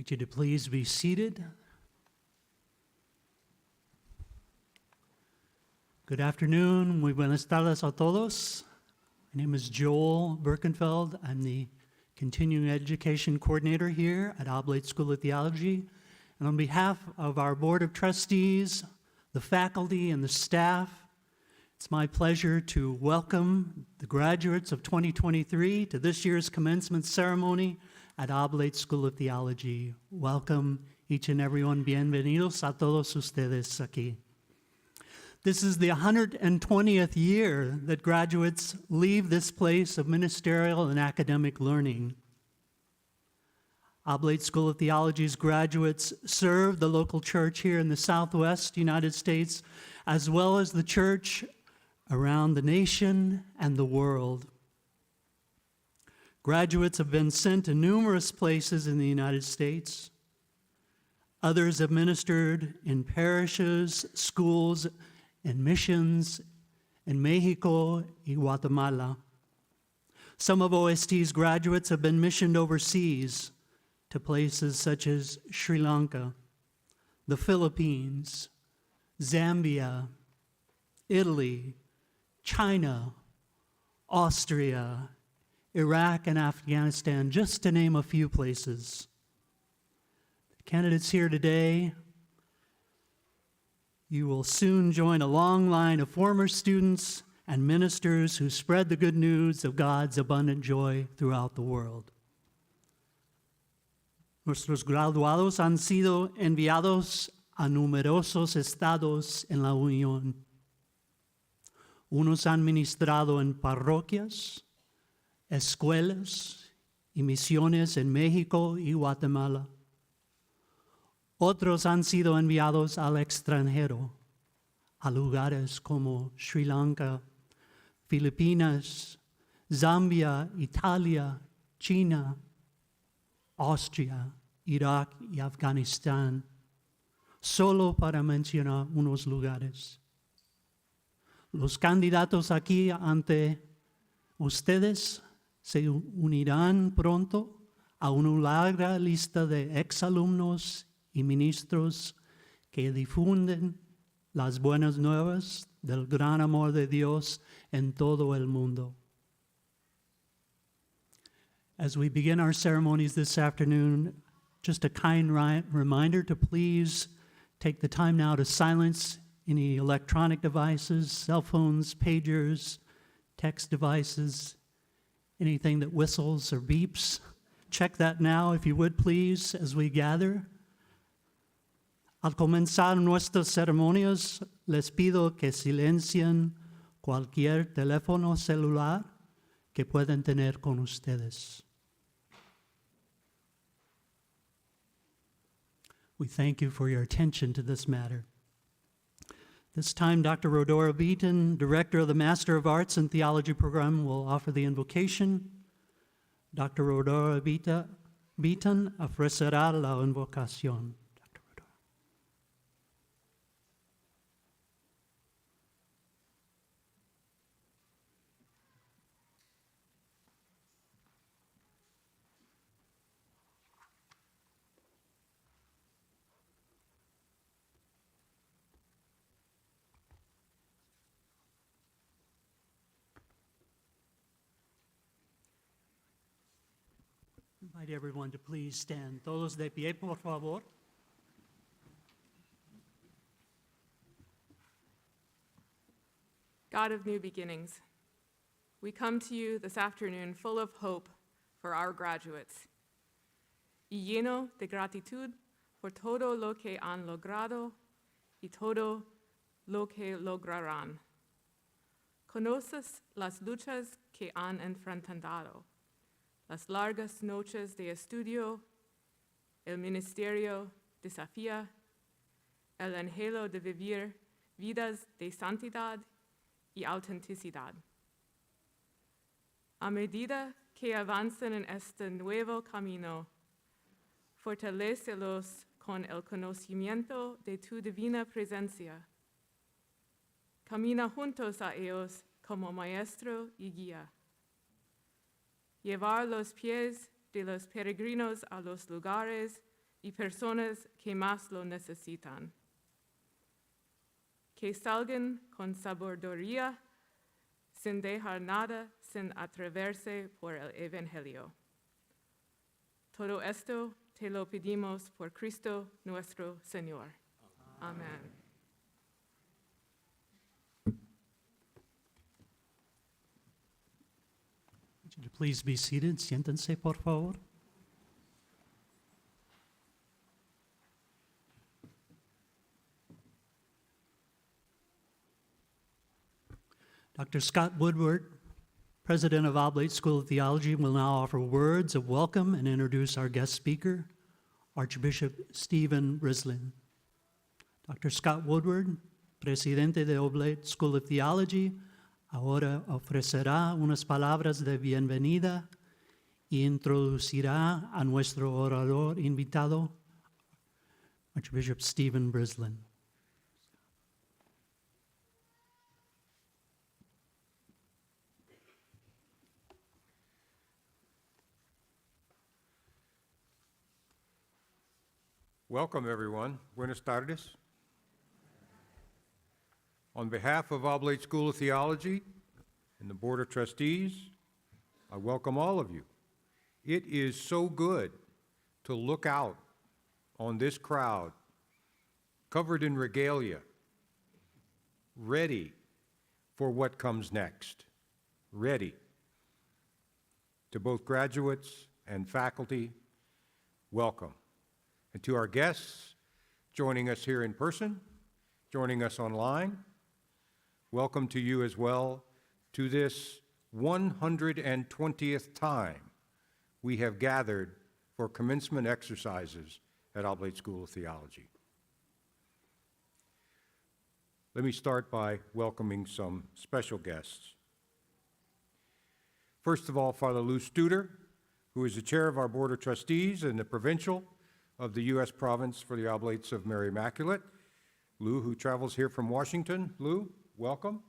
invite you to please be seated. Good afternoon. Muy buenas tardes a todos. My name is Joel Birkenfeld. I'm the Continuing Education Coordinator here at Oblate School of Theology. And on behalf of our Board of Trustees, the faculty, and the staff, it's my pleasure to welcome the graduates of 2023 to this year's commencement ceremony at Oblate School of Theology. Welcome each and everyone. Bienvenidos a todos ustedes aquí. This is the 120th year that graduates leave this place of ministerial and academic learning. Oblate School of Theology's graduates serve the local church here in the Southwest United States, as well as the church around the nation and the world. Graduates have been sent to numerous places in the United States. Others have ministered in parishes, schools, and missions in Mexico and Guatemala. Some of OST's graduates have been missioned overseas to places such as Sri Lanka, the Philippines, Zambia, Italy, China, Austria, Iraq, and Afghanistan, just to name a few places. The candidates here today, you will soon join a long line of former students and ministers who spread the good news of God's abundant joy throughout the world. Nuestros graduados han sido enviados a numerosos estados en la Unión. Unos han ministrado en parroquias, escuelas y misiones en México y Guatemala. Otros han sido enviados al extranjero, a lugares como Sri Lanka, Filipinas, Zambia, Italia, China, Austria, Irak y Afganistán, solo para mencionar unos lugares. Los candidatos aquí ante ustedes se unirán pronto a una larga lista de exalumnos y ministros que difunden las buenas nuevas del gran amor de Dios en todo el mundo. As we begin our ceremonies this afternoon, just a kind reminder to please take the time now to silence any electronic devices, cell phones, pagers, text devices, anything that whistles or beeps. Check that now, if you would please, as we gather. Al comenzar nuestras ceremonias, les pido que silencien cualquier teléfono celular que puedan tener con ustedes. We thank you for your attention to this matter. This time, Dr. Rodora Beaton, Director of the Master of Arts in Theology program, will offer the invocation. Dr. Rodora Beaton ofrecerá la invocación. I invite everyone to please stand. Todos de pie, por favor. God of new beginnings, we come to you this afternoon full of hope for our graduates y lleno de gratitud por todo lo que han logrado y todo lo que lograrán. Conoces las luchas que han enfrentado, las largas noches de estudio, el ministerio desafía, el anhelo de vivir vidas de santidad y autenticidad. A medida que avancen en este nuevo camino, fortalécelos con el conocimiento de tu divina presencia. Camina juntos a ellos como maestro y guía. Llevar los pies de los peregrinos a los lugares y personas que más lo necesitan. Que salgan con sabiduría, sin dejar nada, sin atreverse por el Evangelio. Todo esto te lo pedimos por Cristo nuestro Señor. Amén. Would you please be seated? Siéntense, por favor. Dr. Scott Woodward, President of Oblate School of Theology, will now offer words of welcome and introduce our guest speaker, Archbishop Stephen Brislin. Dr. Scott Woodward, Presidente de Oblate School of Theology, ahora ofrecerá unas palabras de bienvenida y introducirá a nuestro orador invitado, Archbishop Stephen Brislin. Welcome, everyone. Buenas tardes. On behalf of Oblate School of Theology and the Board of Trustees, I welcome all of you. It is so good to look out on this crowd, covered in regalia, ready for what comes next, ready. To both graduates and faculty, welcome. And to our guests joining us here in person, joining us online, welcome to you as well to this 120th time we have gathered for commencement exercises at Oblate School of Theology. Let me start by welcoming some special guests. First of all, Father Lou Studer, who is the chair of our Board of Trustees and the provincial of the U.S. Province for the Oblates of Mary Immaculate. Lou, who travels here from Washington. Lou, welcome.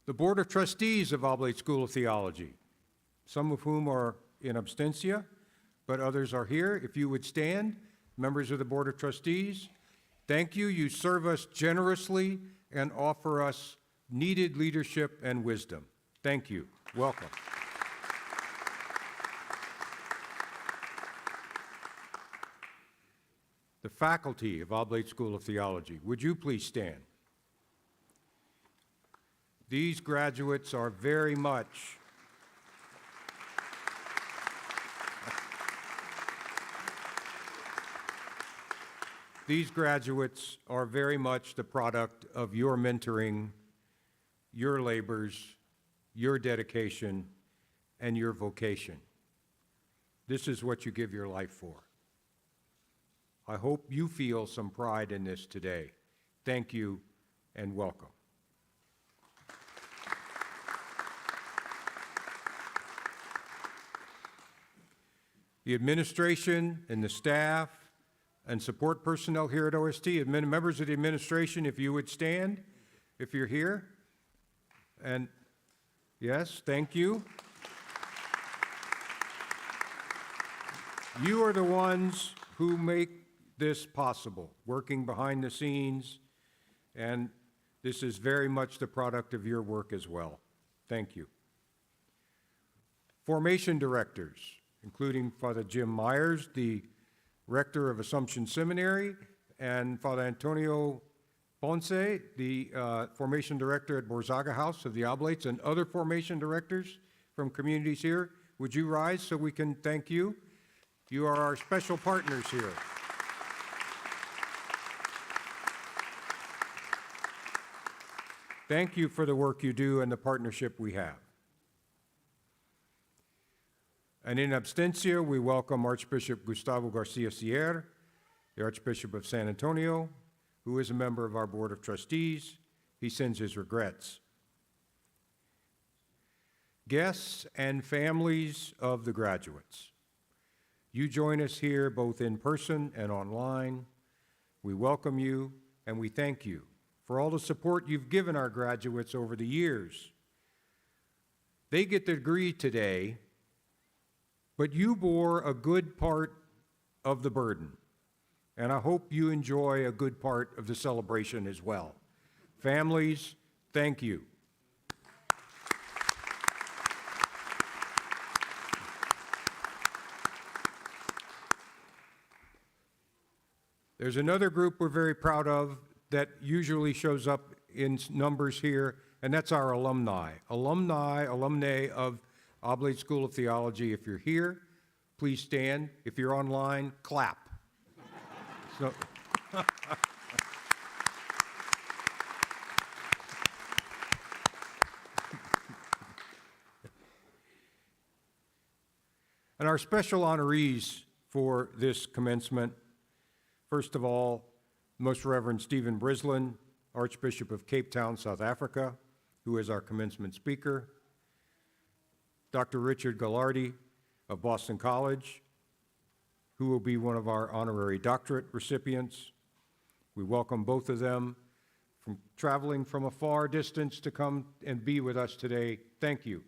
The Board of Trustees of Oblate School of Theology, some of whom are in absentia, but others are here. If you would stand, members of the Board of Trustees, thank you. You serve us generously and offer us needed leadership and wisdom. Thank you. Welcome. The faculty of Oblate School of Theology, would you please stand? These graduates are very much the product of your mentoring, your labors, your dedication, and your vocation. This is what you give your life for. I hope you feel some pride in this today. Thank you and welcome. The administration and the staff and support personnel here at OST, members of the administration, if you would stand, if you're here. And yes, thank you. You are the ones who make this possible, working behind the scenes, and this is very much the product of your work as well. Thank you. Formation directors, including Father Jim Myers, the rector of Assumption Seminary, and Father Antonio Ponce, the formation director at Borzaga House of the Oblates, and other formation directors from communities here. Would you rise so we can thank you? You are our special partners here. Thank you for the work you do and the partnership we have. And in absentia, we welcome Archbishop Gustavo Garcia Sierra, the Archbishop of San Antonio, who is a member of our Board of Trustees. He sends his regrets. Guests and families of the graduates, you join us here both in person and online. We welcome you and we thank you for all the support you've given our graduates over the years They get the degree today, but you bore a good part of the burden. And I hope you enjoy a good part of the celebration as well. Families, thank you. There's another group we're very proud of that usually shows up in numbers here, and that's our alumni. Alumnae of Oblate School of Theology. If you're here, please stand. If you're online, clap. So, and our special honorees for this commencement, first of all, Most Reverend Stephen Brislin, Archbishop of Cape Town, South Africa, who is our commencement speaker. Dr. Richard Gallardi of Boston College, who will be one of our honorary doctorate recipients. We welcome both of them from traveling from a far distance to come and be with us today. Thank you.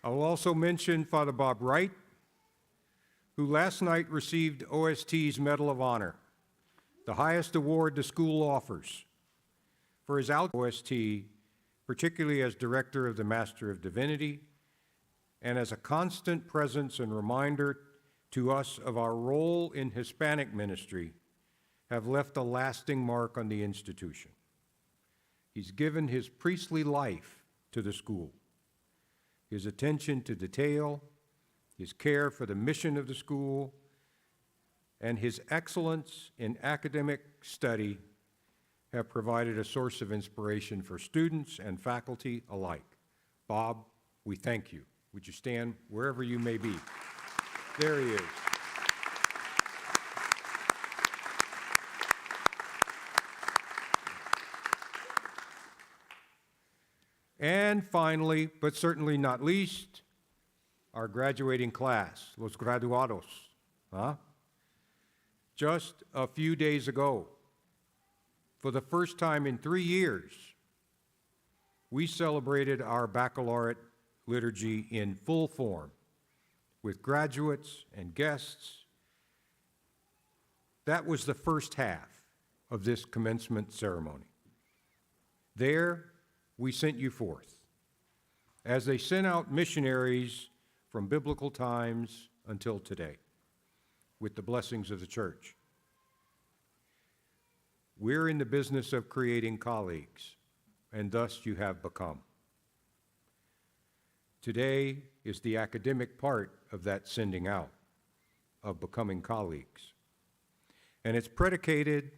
I will also mention Father Bob Wright, who last night received OST's Medal of Honor, the highest award the school offers, for his OST, particularly as Director of the Master of Divinity, and as a constant presence and reminder to us of our role in Hispanic ministry, have left a lasting mark on the institution. He's given his priestly life to the school. His attention to detail, his care for the mission of the school, and his excellence in academic study have provided a source of inspiration for students and faculty alike. Bob, we thank you. Would you stand wherever you may be? There he is. And finally, but certainly not least, our graduating class, los graduados. Just a few days ago, for the first time in 3 years, we celebrated our baccalaureate liturgy in full form with graduates and guests. That was the first half of this commencement ceremony. There, we sent you forth, as they sent out missionaries from biblical times until today, with the blessings of the church. We're in the business of creating colleagues, and thus you have become. Today is the academic part of that sending out, of becoming colleagues. And it's predicated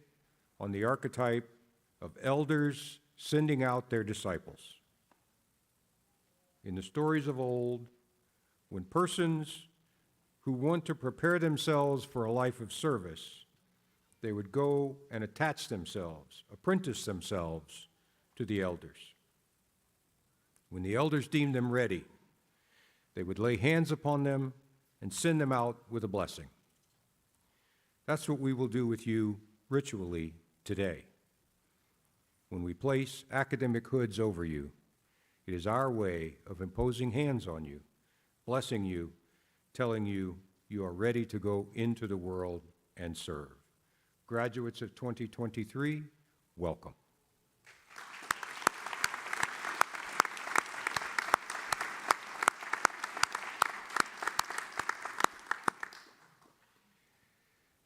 on the archetype of elders sending out their disciples. In the stories of old, when persons who want to prepare themselves for a life of service, they would go and attach themselves, apprentice themselves to the elders. When the elders deemed them ready, they would lay hands upon them and send them out with a blessing. That's what we will do with you ritually today. When we place academic hoods over you, it is our way of imposing hands on you, blessing you, telling you you are ready to go into the world and serve. Graduates of 2023, welcome.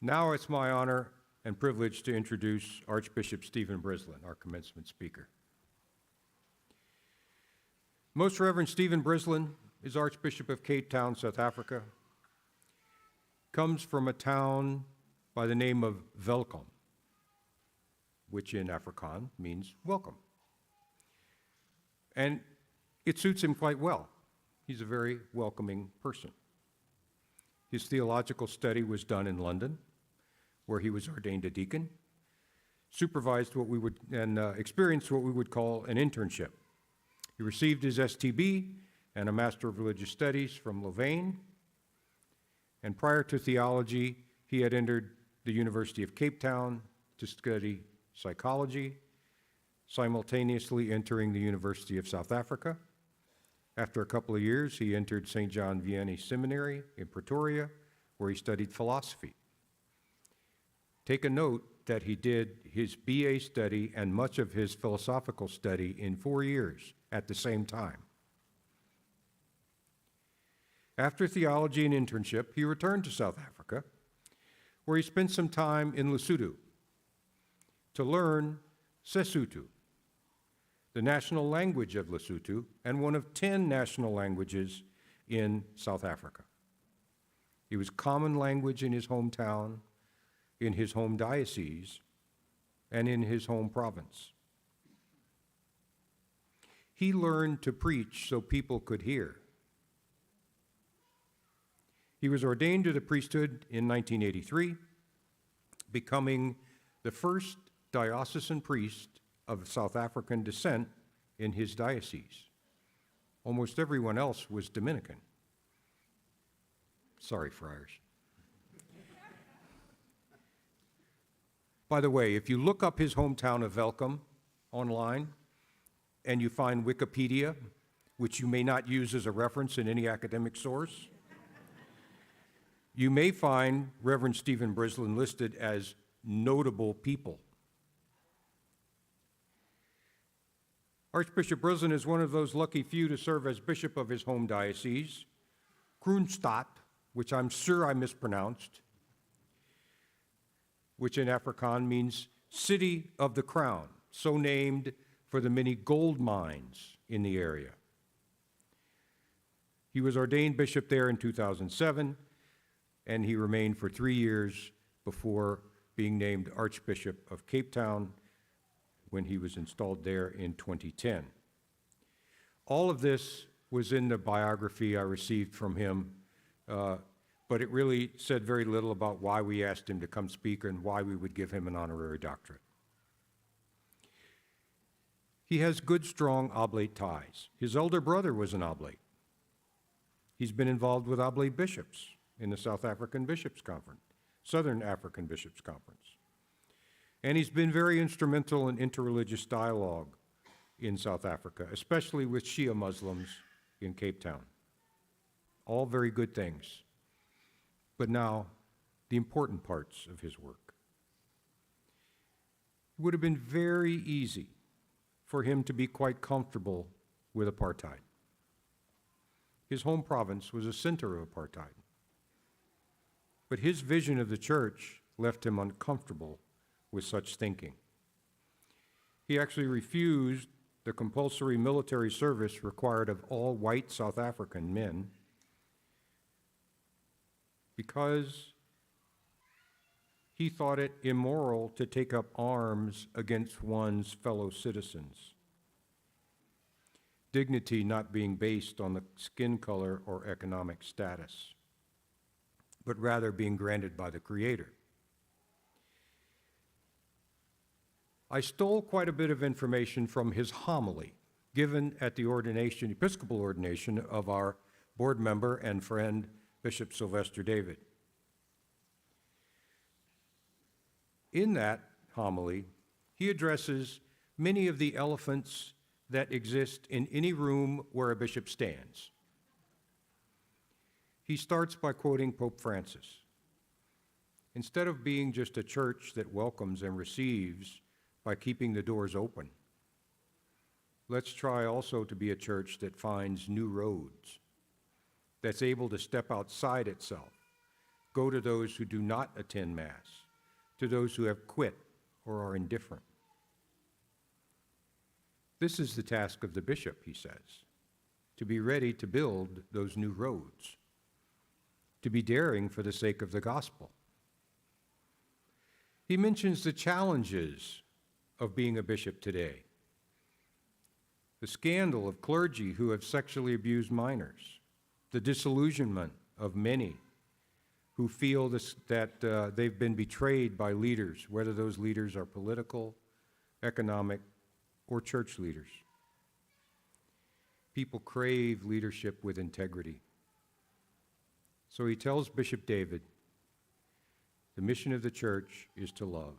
Now it's my honor and privilege to introduce Archbishop Stephen Brislin, our commencement speaker. Most Reverend Stephen Brislin is Archbishop of Cape Town, South Africa, comes from a town by the name of Welkom, which in Afrikaans means welcome. And it suits him quite well. He's a very welcoming person. His theological study was done in London, where he was ordained a deacon, supervised what we would, and experienced what we would call an internship. He received his STB and a Master of Religious Studies from Louvain, and prior to theology, he had entered the University of Cape Town to study psychology, simultaneously entering the University of South Africa. After a couple of years, he entered St. John Vianney Seminary in Pretoria, where he studied philosophy. Take a note that he did his BA study and much of his philosophical study in 4 years at the same time. After theology and internship, he returned to South Africa, where he spent some time in Lesotho to learn Sesotho, the national language of Lesotho and one of 10 national languages in South Africa. It was common language in his hometown, in his home diocese, and in his home province. He learned to preach so people could hear. He was ordained to the priesthood in 1983, becoming the first diocesan priest of South African descent in his diocese. Almost everyone else was Dominican. Sorry, friars. By the way, if you look up his hometown of Welkom online and you find Wikipedia, which you may not use as a reference in any academic source, you may find Reverend Stephen Brislin listed as notable people. Archbishop Brislin is one of those lucky few to serve as bishop of his home diocese, Kroonstad, which I'm sure I mispronounced, which in Afrikaans means city of the crown, so named for the many gold mines in the area. He was ordained bishop there in 2007, and he remained for 3 years before being named Archbishop of Cape Town when he was installed there in 2010. All of this was in the biography I received from him, but it really said very little about why we asked him to come speak and why we would give him an honorary doctorate. He has good, strong oblate ties. His elder brother was an oblate. He's been involved with oblate bishops in the South African Bishops' Conference, Southern African Bishops' Conference. And he's been very instrumental in interreligious dialogue in South Africa, especially with Shia Muslims in Cape Town. All very good things. But now, the important parts of his work. It would have been very easy for him to be quite comfortable with apartheid. His home province was a center of apartheid. But his vision of the church left him uncomfortable with such thinking. He actually refused the compulsory military service required of all white South African men because he thought it immoral to take up arms against one's fellow citizens. Dignity not being based on the skin color or economic status, but rather being granted by the Creator. I stole quite a bit of information from his homily given at the ordination, Episcopal ordination of our board member and friend, Bishop Sylvester David. In that homily, he addresses many of the elephants that exist in any room where a bishop stands. He starts by quoting Pope Francis. Instead of being just a church that welcomes and receives by keeping the doors open, let's try also to be a church that finds new roads, that's able to step outside itself, go to those who do not attend Mass, to those who have quit or are indifferent. This is the task of the bishop, he says, to be ready to build those new roads, to be daring for the sake of the gospel. He mentions the challenges of being a bishop today, the scandal of clergy who have sexually abused minors, the disillusionment of many who feel that they've been betrayed by leaders, whether those leaders are political, economic, or church leaders. People crave leadership with integrity. So he tells Bishop David, the mission of the church is to love.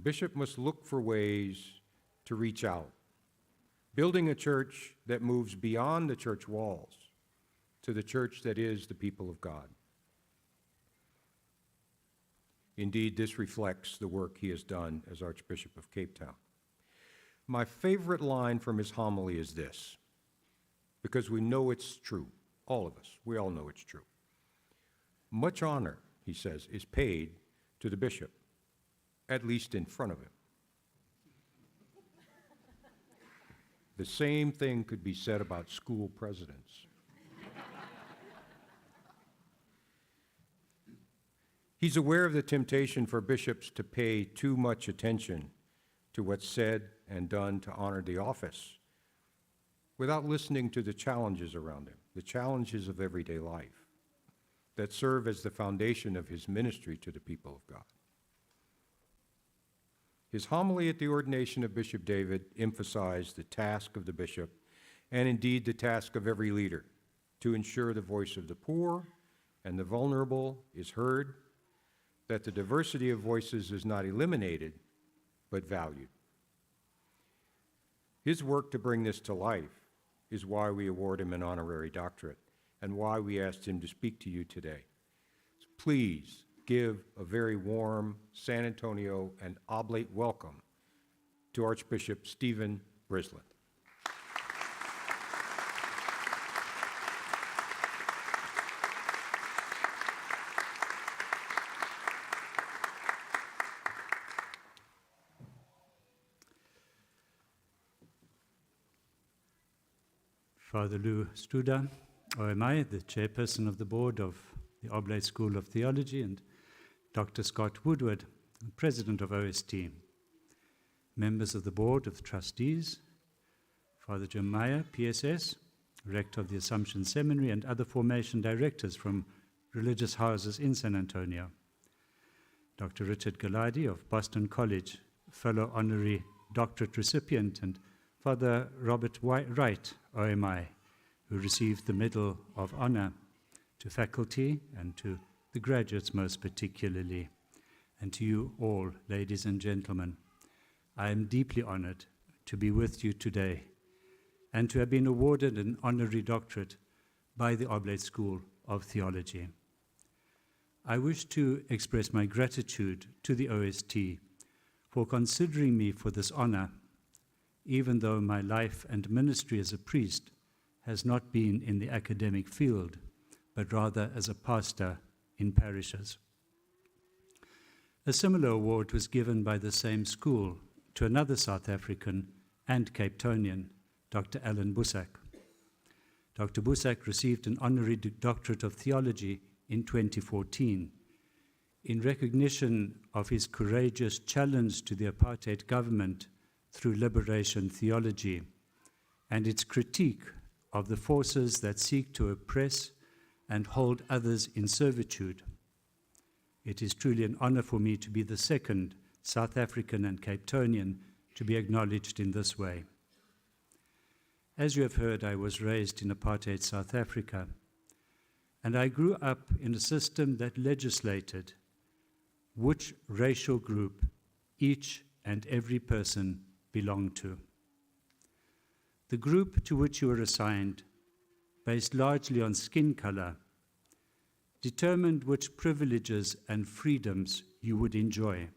Bishop must look for ways to reach out, building a church that moves beyond the church walls to the church that is the people of God. Indeed, this reflects the work he has done as Archbishop of Cape Town. My favorite line from his homily is this, because we know it's true, all of us, we all know it's true. Much honor, he says, is paid to the bishop, at least in front of him. The same thing could be said about school presidents. He's aware of the temptation for bishops to pay too much attention to what's said and done to honor the office without listening to the challenges around him, the challenges of everyday life that serve as the foundation of his ministry to the people of God. His homily at the ordination of Bishop David emphasized the task of the bishop, and indeed the task of every leader, to ensure the voice of the poor and the vulnerable is heard, that the diversity of voices is not eliminated, but valued. His work to bring this to life is why we award him an honorary doctorate and why we asked him to speak to you today. So please give a very warm San Antonio and oblate welcome to Archbishop Stephen Brisland. Father Lou Studa, OMI, the chairperson of the board of the Oblate School of Theology, and Dr. Scott Woodward, president of OST, members of the board of trustees, Father Jim Meyer, PSS, rector of the Assumption Seminary, and other formation directors from religious houses in San Antonio, Dr. Richard Galadi of Boston College, fellow honorary doctorate recipient, and Father Robert Wright, OMI, who received the Medal of Honor, to faculty and to the graduates most particularly, and to you all, ladies and gentlemen. I am deeply honored to be with you today and to have been awarded an honorary doctorate by the Oblate School of Theology. I wish to express my gratitude to the OST for considering me for this honor, even though my life and ministry as a priest has not been in the academic field, but rather as a pastor in parishes. A similar award was given by the same school to another South African and Cape Townian, Dr. Alan Busak. Dr. Busak received an honorary doctorate of theology in 2014 in recognition of his courageous challenge to the apartheid government through liberation theology and its critique of the forces that seek to oppress and hold others in servitude. It is truly an honor for me to be the second South African and Cape Townian to be acknowledged in this way. As you have heard, I was raised in apartheid South Africa, and I grew up in a system that legislated which racial group each and every person belonged to. The group to which you were assigned, based largely on skin color, determined which privileges and freedoms you would enjoy.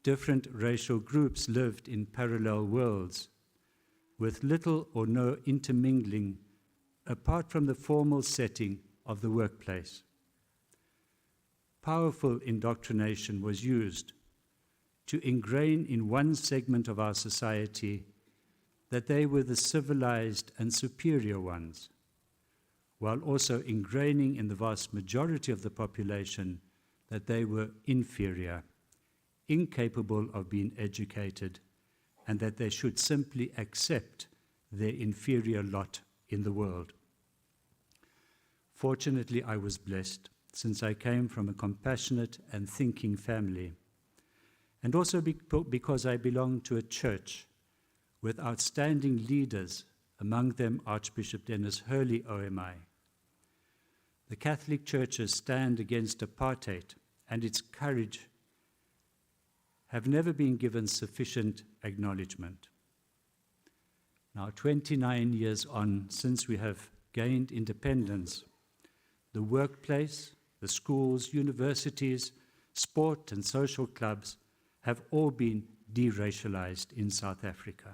Different racial groups lived in parallel worlds, with little or no intermingling apart from the formal setting of the workplace. Powerful indoctrination was used to ingrain in one segment of our society that they were the civilized and superior ones, while also ingraining in the vast majority of the population that they were inferior, incapable of being educated, and that they should simply accept their inferior lot in the world. Fortunately, I was blessed, since I came from a compassionate and thinking family, and also because I belonged to a church with outstanding leaders, among them Archbishop Dennis Hurley, OMI. The Catholic church's stand against apartheid and its courage have never been given sufficient acknowledgement. Now, 29 years on since we have gained independence, the workplace, the schools, universities, sport and social clubs have all been deracialized in South Africa.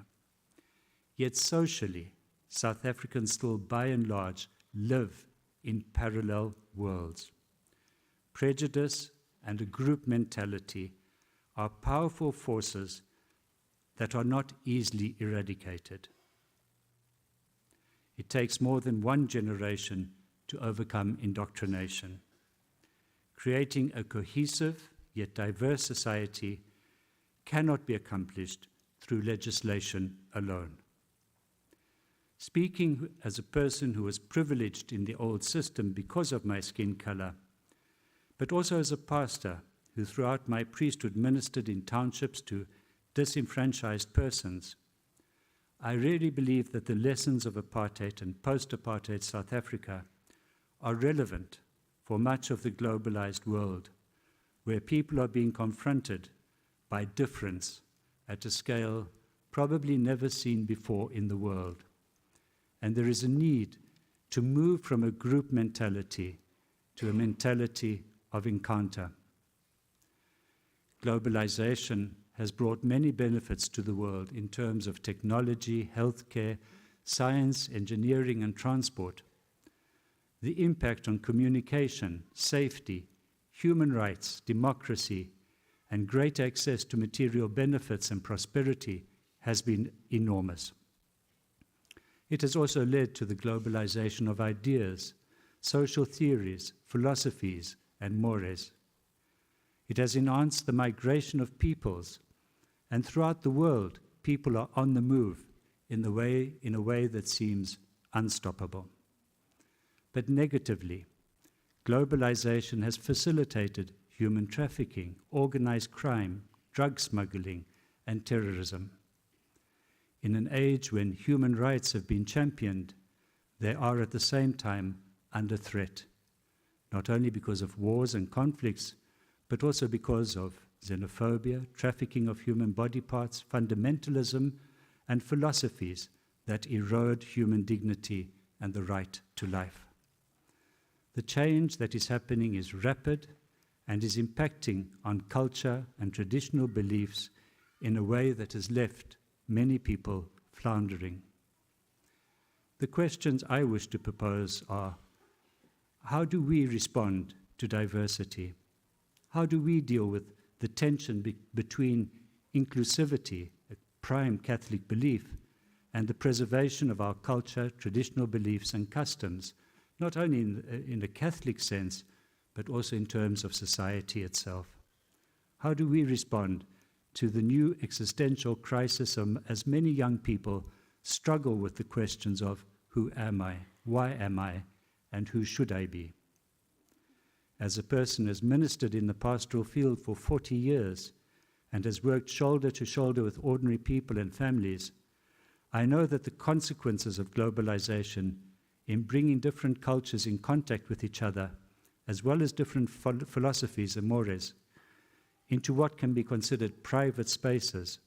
Yet socially, South Africans still by and large live in parallel worlds. Prejudice and a group mentality are powerful forces that are not easily eradicated. It takes more than one generation to overcome indoctrination. Creating a cohesive yet diverse society cannot be accomplished through legislation alone. Speaking as a person who was privileged in the old system because of my skin color, but also as a pastor who throughout my priesthood ministered in townships to disenfranchised persons, I really believe that the lessons of apartheid and post-apartheid South Africa are relevant for much of the globalized world, where people are being confronted by difference at a scale probably never seen before in the world. And there is a need to move from a group mentality to a mentality of encounter. Globalization has brought many benefits to the world in terms of technology, healthcare, science, engineering, and transport. The impact on communication, safety, human rights, democracy, and great access to material benefits and prosperity has been enormous. It has also led to the globalization of ideas, social theories, philosophies, and mores. It has enhanced the migration of peoples, and throughout the world, people are on the move in a way that seems unstoppable. But negatively, globalization has facilitated human trafficking, organized crime, drug smuggling, and terrorism. In an age when human rights have been championed, they are at the same time under threat, not only because of wars and conflicts, but also because of xenophobia, trafficking of human body parts, fundamentalism, and philosophies that erode human dignity and the right to life. The change that is happening is rapid and is impacting on culture and traditional beliefs in a way that has left many people floundering. The questions I wish to propose are: how do we respond to diversity? How do we deal with the tension between inclusivity, a prime Catholic belief, and the preservation of our culture, traditional beliefs, and customs, not only in a Catholic sense, but also in terms of society itself? How do we respond to the new existential crisis as many young people struggle with the questions of who am I, why am I, and who should I be? As a person who has ministered in the pastoral field for 40 years and has worked shoulder to shoulder with ordinary people and families, I know that the consequences of globalization in bringing different cultures in contact with each other, as well as different philosophies and mores, into what can be considered private spaces,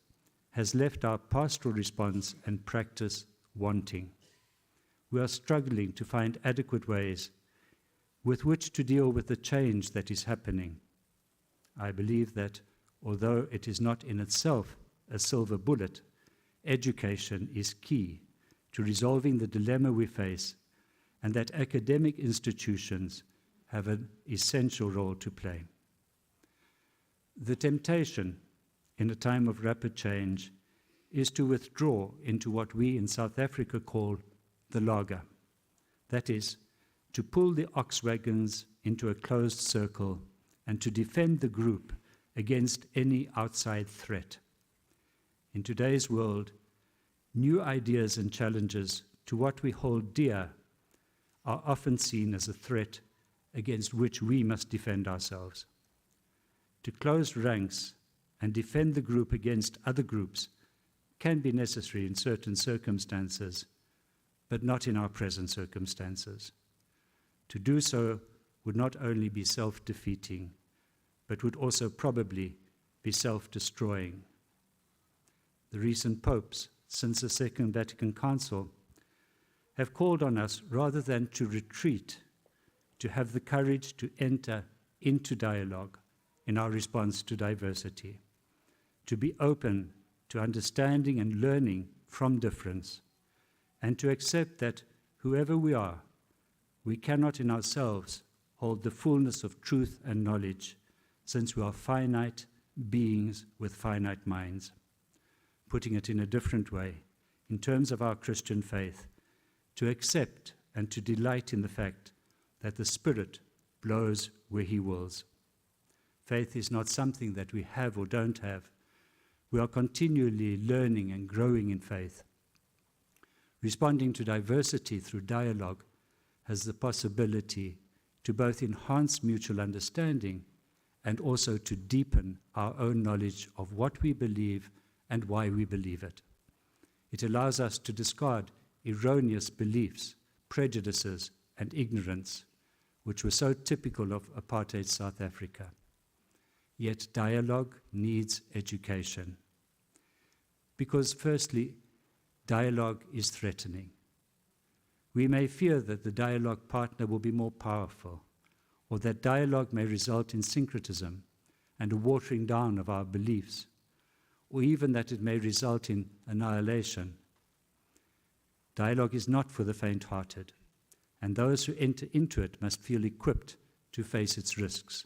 has left our pastoral response and practice wanting. We are struggling to find adequate ways with which to deal with the change that is happening. I believe that, although it is not in itself a silver bullet, education is key to resolving the dilemma we face, and that academic institutions have an essential role to play. The temptation in a time of rapid change is to withdraw into what we in South Africa call the lager. That is, to pull the ox wagons into a closed circle and to defend the group against any outside threat. In today's world, new ideas and challenges to what we hold dear are often seen as a threat against which we must defend ourselves. To close ranks and defend the group against other groups can be necessary in certain circumstances, but not in our present circumstances. To do so would not only be self-defeating, but would also probably be self-destroying. The recent popes, since the Second Vatican Council, have called on us, rather than to retreat, to have the courage to enter into dialogue in our response to diversity, to be open to understanding and learning from difference, and to accept that whoever we are, we cannot in ourselves hold the fullness of truth and knowledge, since we are finite beings with finite minds. Putting it in a different way, in terms of our Christian faith, to accept and to delight in the fact that the Spirit blows where He wills. Faith is not something that we have or don't have. We are continually learning and growing in faith. Responding to diversity through dialogue has the possibility to both enhance mutual understanding and also to deepen our own knowledge of what we believe and why we believe it. It allows us to discard erroneous beliefs, prejudices, and ignorance, which were so typical of apartheid South Africa. Yet dialogue needs education. Because firstly, dialogue is threatening. We may fear that the dialogue partner will be more powerful, or that dialogue may result in syncretism and a watering down of our beliefs, or even that it may result in annihilation. Dialogue is not for the faint-hearted, and those who enter into it must feel equipped to face its risks.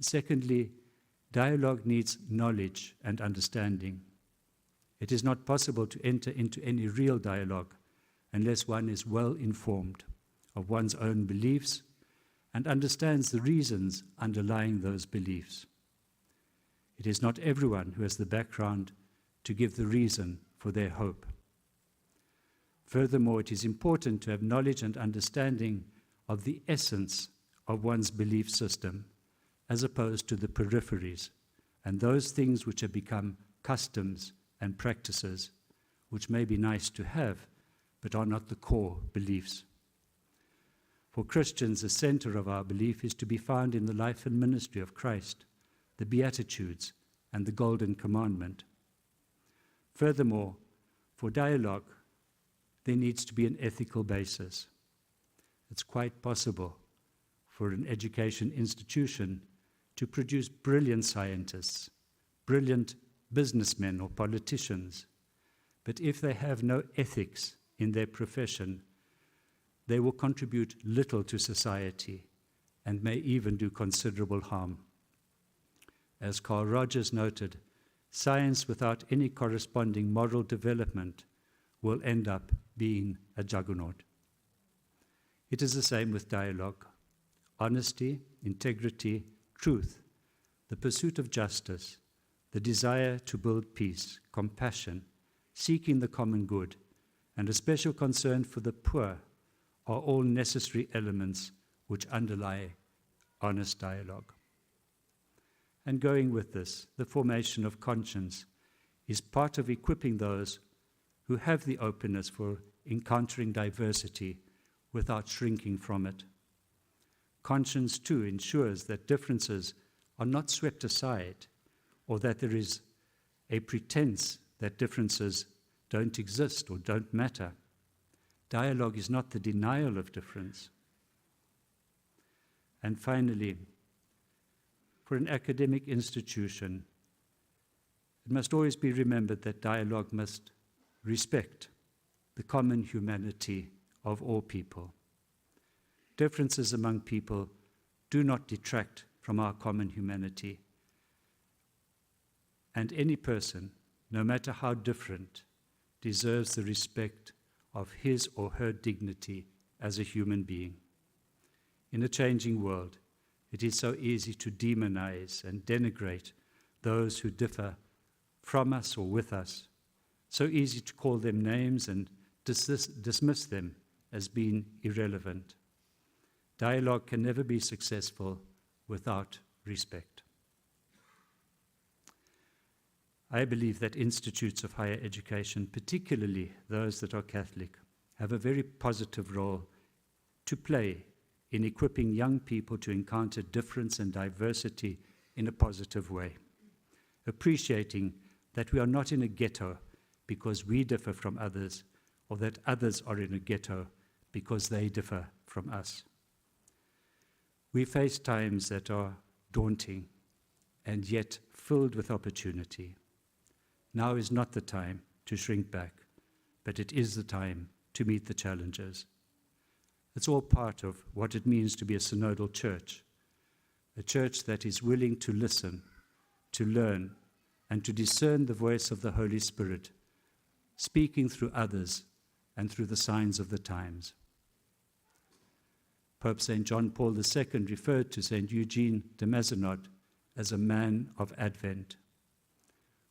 Secondly, dialogue needs knowledge and understanding. It is not possible to enter into any real dialogue unless one is well informed of one's own beliefs and understands the reasons underlying those beliefs. It is not everyone who has the background to give the reason for their hope. Furthermore, it is important to have knowledge and understanding of the essence of one's belief system, as opposed to the peripheries and those things which have become customs and practices, which may be nice to have, but are not the core beliefs. For Christians, the center of our belief is to be found in the life and ministry of Christ, the Beatitudes, and the Golden Commandment. Furthermore, for dialogue, there needs to be an ethical basis. It's quite possible for an education institution to produce brilliant scientists, brilliant businessmen or politicians, but if they have no ethics in their profession, they will contribute little to society and may even do considerable harm. As Carl Rogers noted, science without any corresponding moral development will end up being a juggernaut. It is the same with dialogue. Honesty, integrity, truth, the pursuit of justice, the desire to build peace, compassion, seeking the common good, and a special concern for the poor are all necessary elements which underlie honest dialogue. And going with this, the formation of conscience is part of equipping those who have the openness for encountering diversity without shrinking from it. Conscience, too, ensures that differences are not swept aside, or that there is a pretense that differences don't exist or don't matter. Dialogue is not the denial of difference. And finally, for an academic institution, it must always be remembered that dialogue must respect the common humanity of all people. Differences among people do not detract from our common humanity. And any person, no matter how different, deserves the respect of his or her dignity as a human being. In a changing world, it is so easy to demonize and denigrate those who differ from us or with us, so easy to call them names and dismiss them as being irrelevant. Dialogue can never be successful without respect. I believe that institutes of higher education, particularly those that are Catholic, have a very positive role to play in equipping young people to encounter difference and diversity in a positive way, appreciating that we are not in a ghetto because we differ from others, or that others are in a ghetto because they differ from us. We face times that are daunting and yet filled with opportunity. Now is not the time to shrink back, but it is the time to meet the challenges. It's all part of what it means to be a synodal church, a church that is willing to listen, to learn, and to discern the voice of the Holy Spirit, speaking through others and through the signs of the times. Pope St. John Paul II referred to St. Eugene de Mazenod as a man of Advent,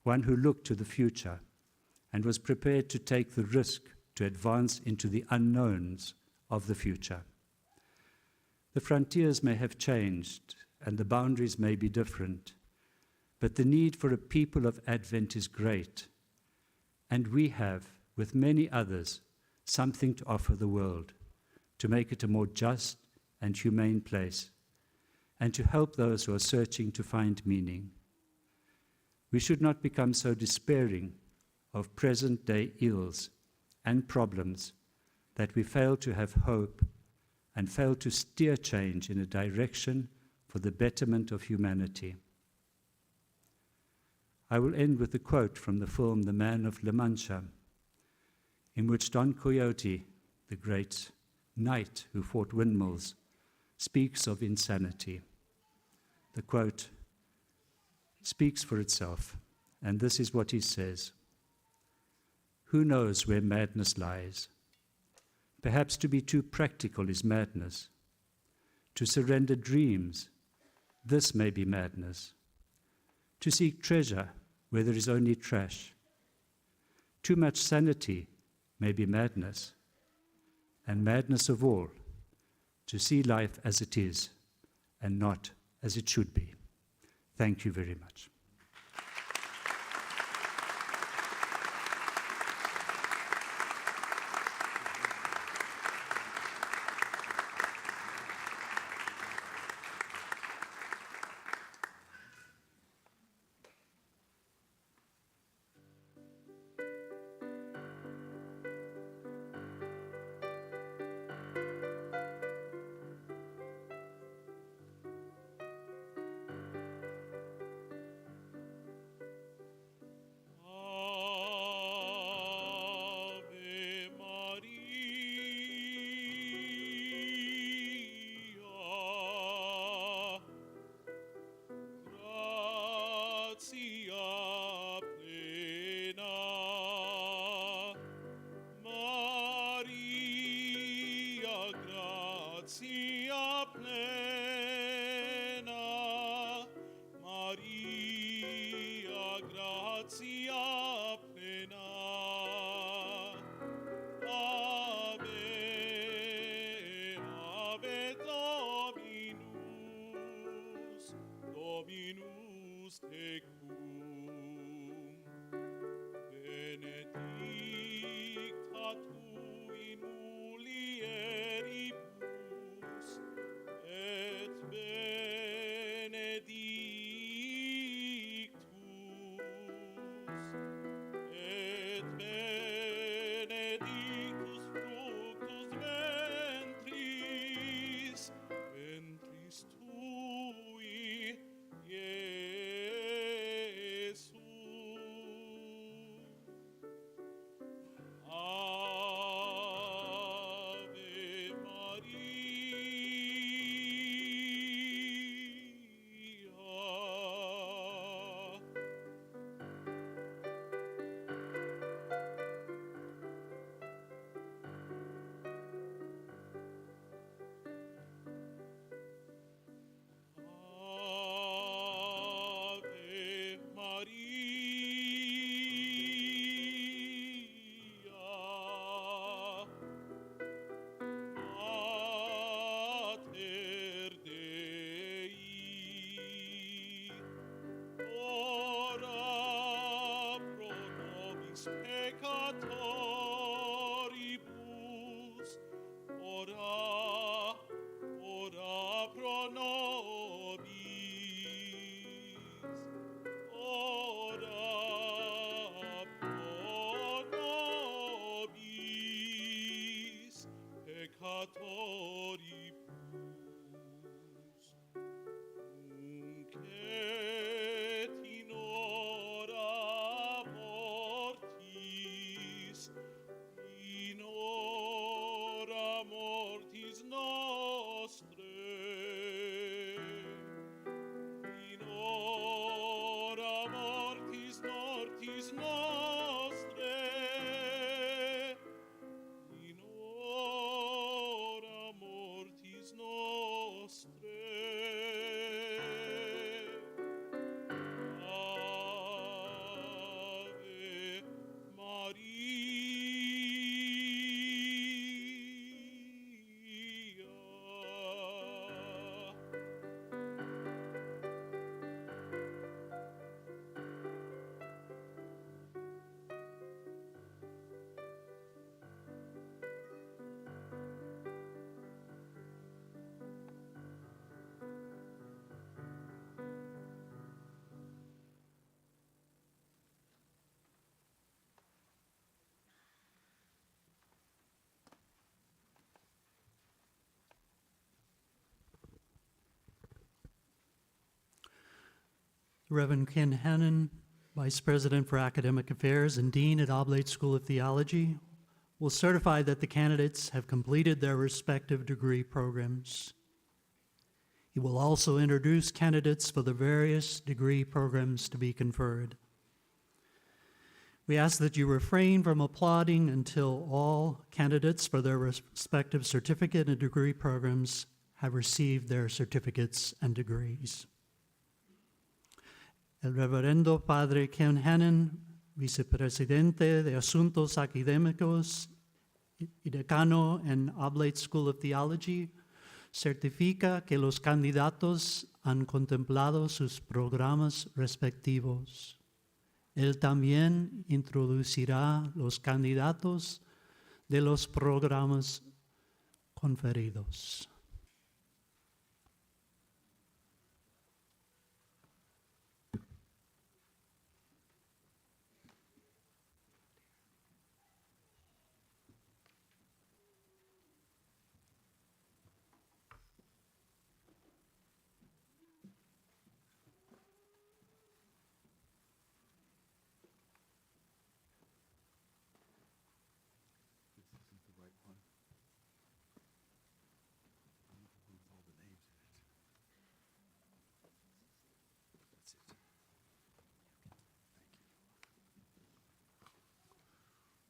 one who looked to the future and was prepared to take the risk to advance into the unknowns of the future. The frontiers may have changed and the boundaries may be different, but the need for a people of Advent is great, and we have, with many others, something to offer the world, to make it a more just and humane place, and to help those who are searching to find meaning. We should not become so despairing of present-day ills and problems that we fail to have hope and fail to steer change in a direction for the betterment of humanity. I will end with a quote from the film The Man of La Mancha, in which Don Quixote, the great knight who fought windmills, speaks of insanity. The quote speaks for itself, and this is what he says: "Who knows where madness lies? Perhaps to be too practical is madness. To surrender dreams, this may be madness. To seek treasure where there is only trash. Too much sanity may be madness. And madness of all, to see life as it is and not as it should be." Thank you very much. Ave Maria, gratia plena, Maria, gratia plena, Maria, gratia plena. Ave, Ave Dominus, Dominus tecum, benedicta tu in mulieribus, et benedictus fructus ventris, ventris tui, Iesus. Ave Maria. Ave Maria, Mater Dei, ora pro nobis peccatoribus, ora pro nobis. Reverend Ken Hannon, Vice President for Academic Affairs and Dean at Oblate School of Theology, will certify that the candidates have completed their respective degree programs. He will also introduce candidates for the various degree programs to be conferred. We ask that you refrain from applauding until all candidates for their respective certificate and degree programs have received their certificates and degrees. El Reverendo Padre Ken Hannon, Vicepresidente de Asuntos Académicos y Decano en Oblate School of Theology, certifica que los candidatos han contemplado sus programas respectivos. Él también introducirá los candidatos de los programas conferidos.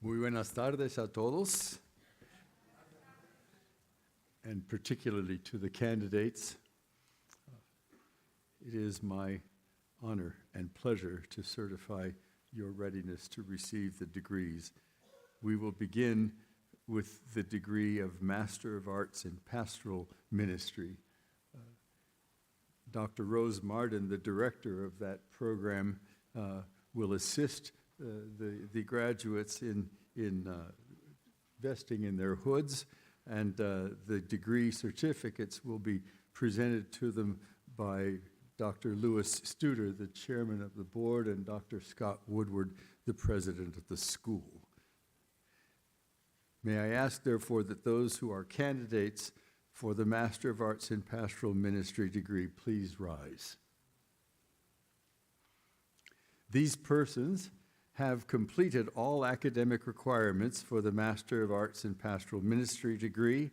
Muy buenas tardes a todos, and particularly to the candidates. It is my honor and pleasure to certify your readiness to receive the degrees. We will begin with the degree of Master of Arts in Pastoral Ministry. Dr. Rose Martin, the director of that program, will assist the graduates in vesting in their hoods, and the degree certificates will be presented to them by Dr. Lewis Studer, the chairman of the board, and Dr. Scott Woodward, the president of the school. May I ask, therefore, that those who are candidates for the Master of Arts in Pastoral Ministry degree please rise. These persons have completed all academic requirements for the Master of Arts in Pastoral Ministry degree,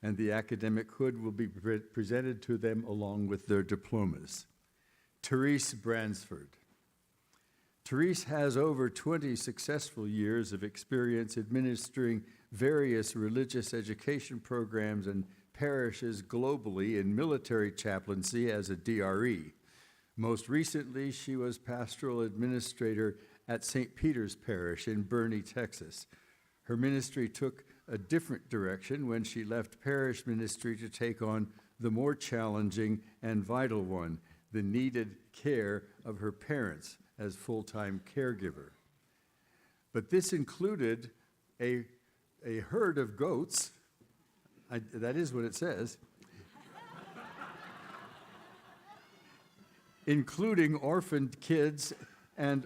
and the academic hood will be presented to them along with their diplomas. Therese Bransford. Therese has over 20 successful years of experience administering various religious education programs and parishes globally in military chaplaincy as a DRE. Most recently, she was pastoral administrator at St. Peter's Parish in Boerne, Texas. Her ministry took a different direction when she left parish ministry to take on the more challenging and vital one, the needed care of her parents as full-time caregiver. But this included a herd of goats, that is what it says, including orphaned kids, and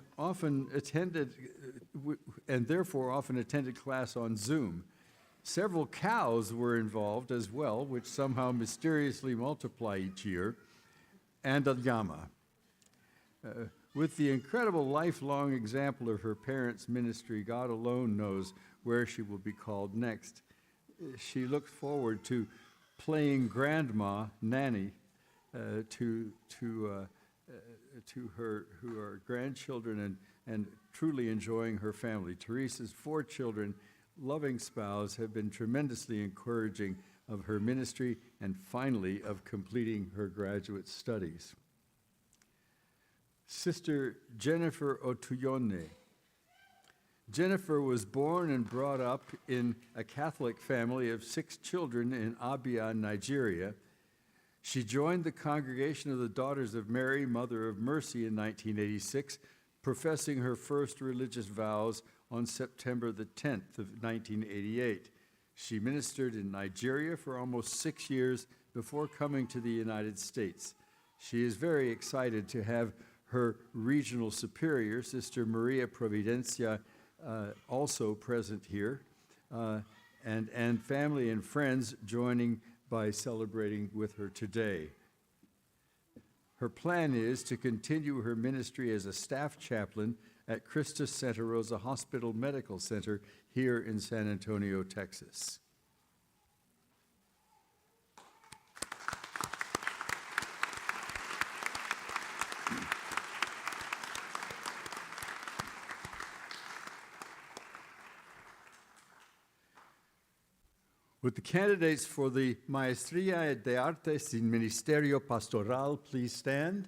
therefore often attended class on Zoom. Several cows were involved as well, which somehow mysteriously multiply each year, and a llama. With the incredible lifelong example of her parents' ministry, God alone knows where she will be called next. She looks forward to playing grandma, nanny, to her grandchildren and truly enjoying her family. Teresa's 4 children, loving spouse, have been tremendously encouraging of her ministry and finally of completing her graduate studies. Sister Jennifer Otuyone. Jennifer was born and brought up in a Catholic family of 6 children in Abia, Nigeria. She joined the Congregation of the Daughters of Mary, Mother of Mercy in 1986, professing her first religious vows on September the 10th of 1988. She ministered in Nigeria for almost 6 years before coming to the United States. She is very excited to have her regional superior, Sister Maria Providencia, also present here, and family and friends joining by celebrating with her today. Her plan is to continue her ministry as a staff chaplain at Christus Santa Rosa Hospital Medical Center here in San Antonio, Texas. Would the candidates for the Maestría de Artes in Ministerio Pastoral please stand?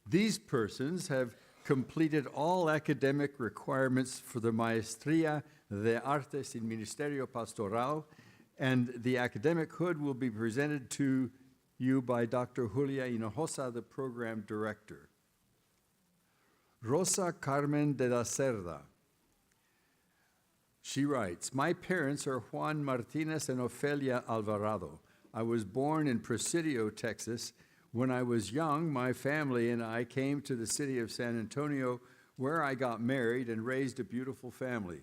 These persons have completed all academic requirements for the Maestría de Artes in Ministerio Pastoral, and the academic hood will be presented to you by Dr. Julia Hinojosa, the program director. Rosa Carmen de la Cerda. She writes, my parents are Juan Martinez and Ofelia Alvarado. I was born in Presidio, Texas. When I was young, my family and I came to the city of San Antonio, where I got married and raised a beautiful family.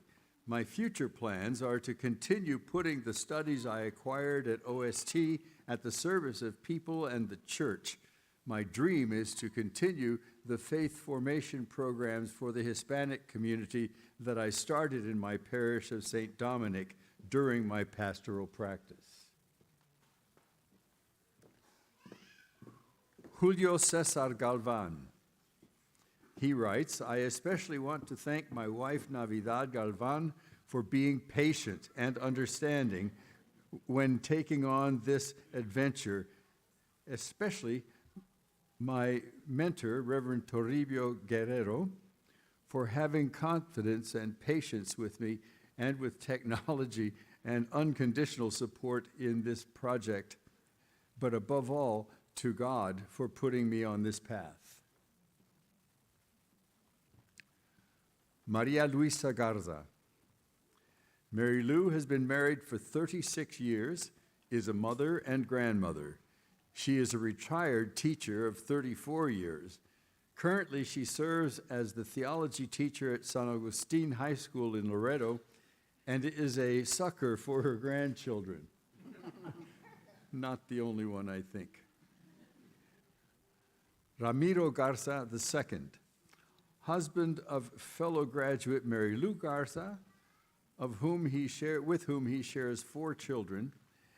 My future plans are to continue putting the studies I acquired at OST at the service of people and the church. My dream is to continue the faith formation programs for the Hispanic community that I started in my parish of St. Dominic during my pastoral practice. Julio Cesar Galvan. He writes, I especially want to thank my wife, Navidad Galvan, for being patient and understanding when taking on this adventure, especially my mentor, Reverend Toribio Guerrero, for having confidence and patience with me and with technology and unconditional support in this project, but above all, to God for putting me on this path. Maria Luisa Garza. Mary Lou has been married for 36 years, is a mother and grandmother. She is a retired teacher of 34 years. Currently, she serves as the theology teacher at San Agustin High School in Loreto and is a sucker for her grandchildren. Not the only one, I think. Ramiro Garza II, husband of fellow graduate Mary Lou Garza, with whom he shares 4 children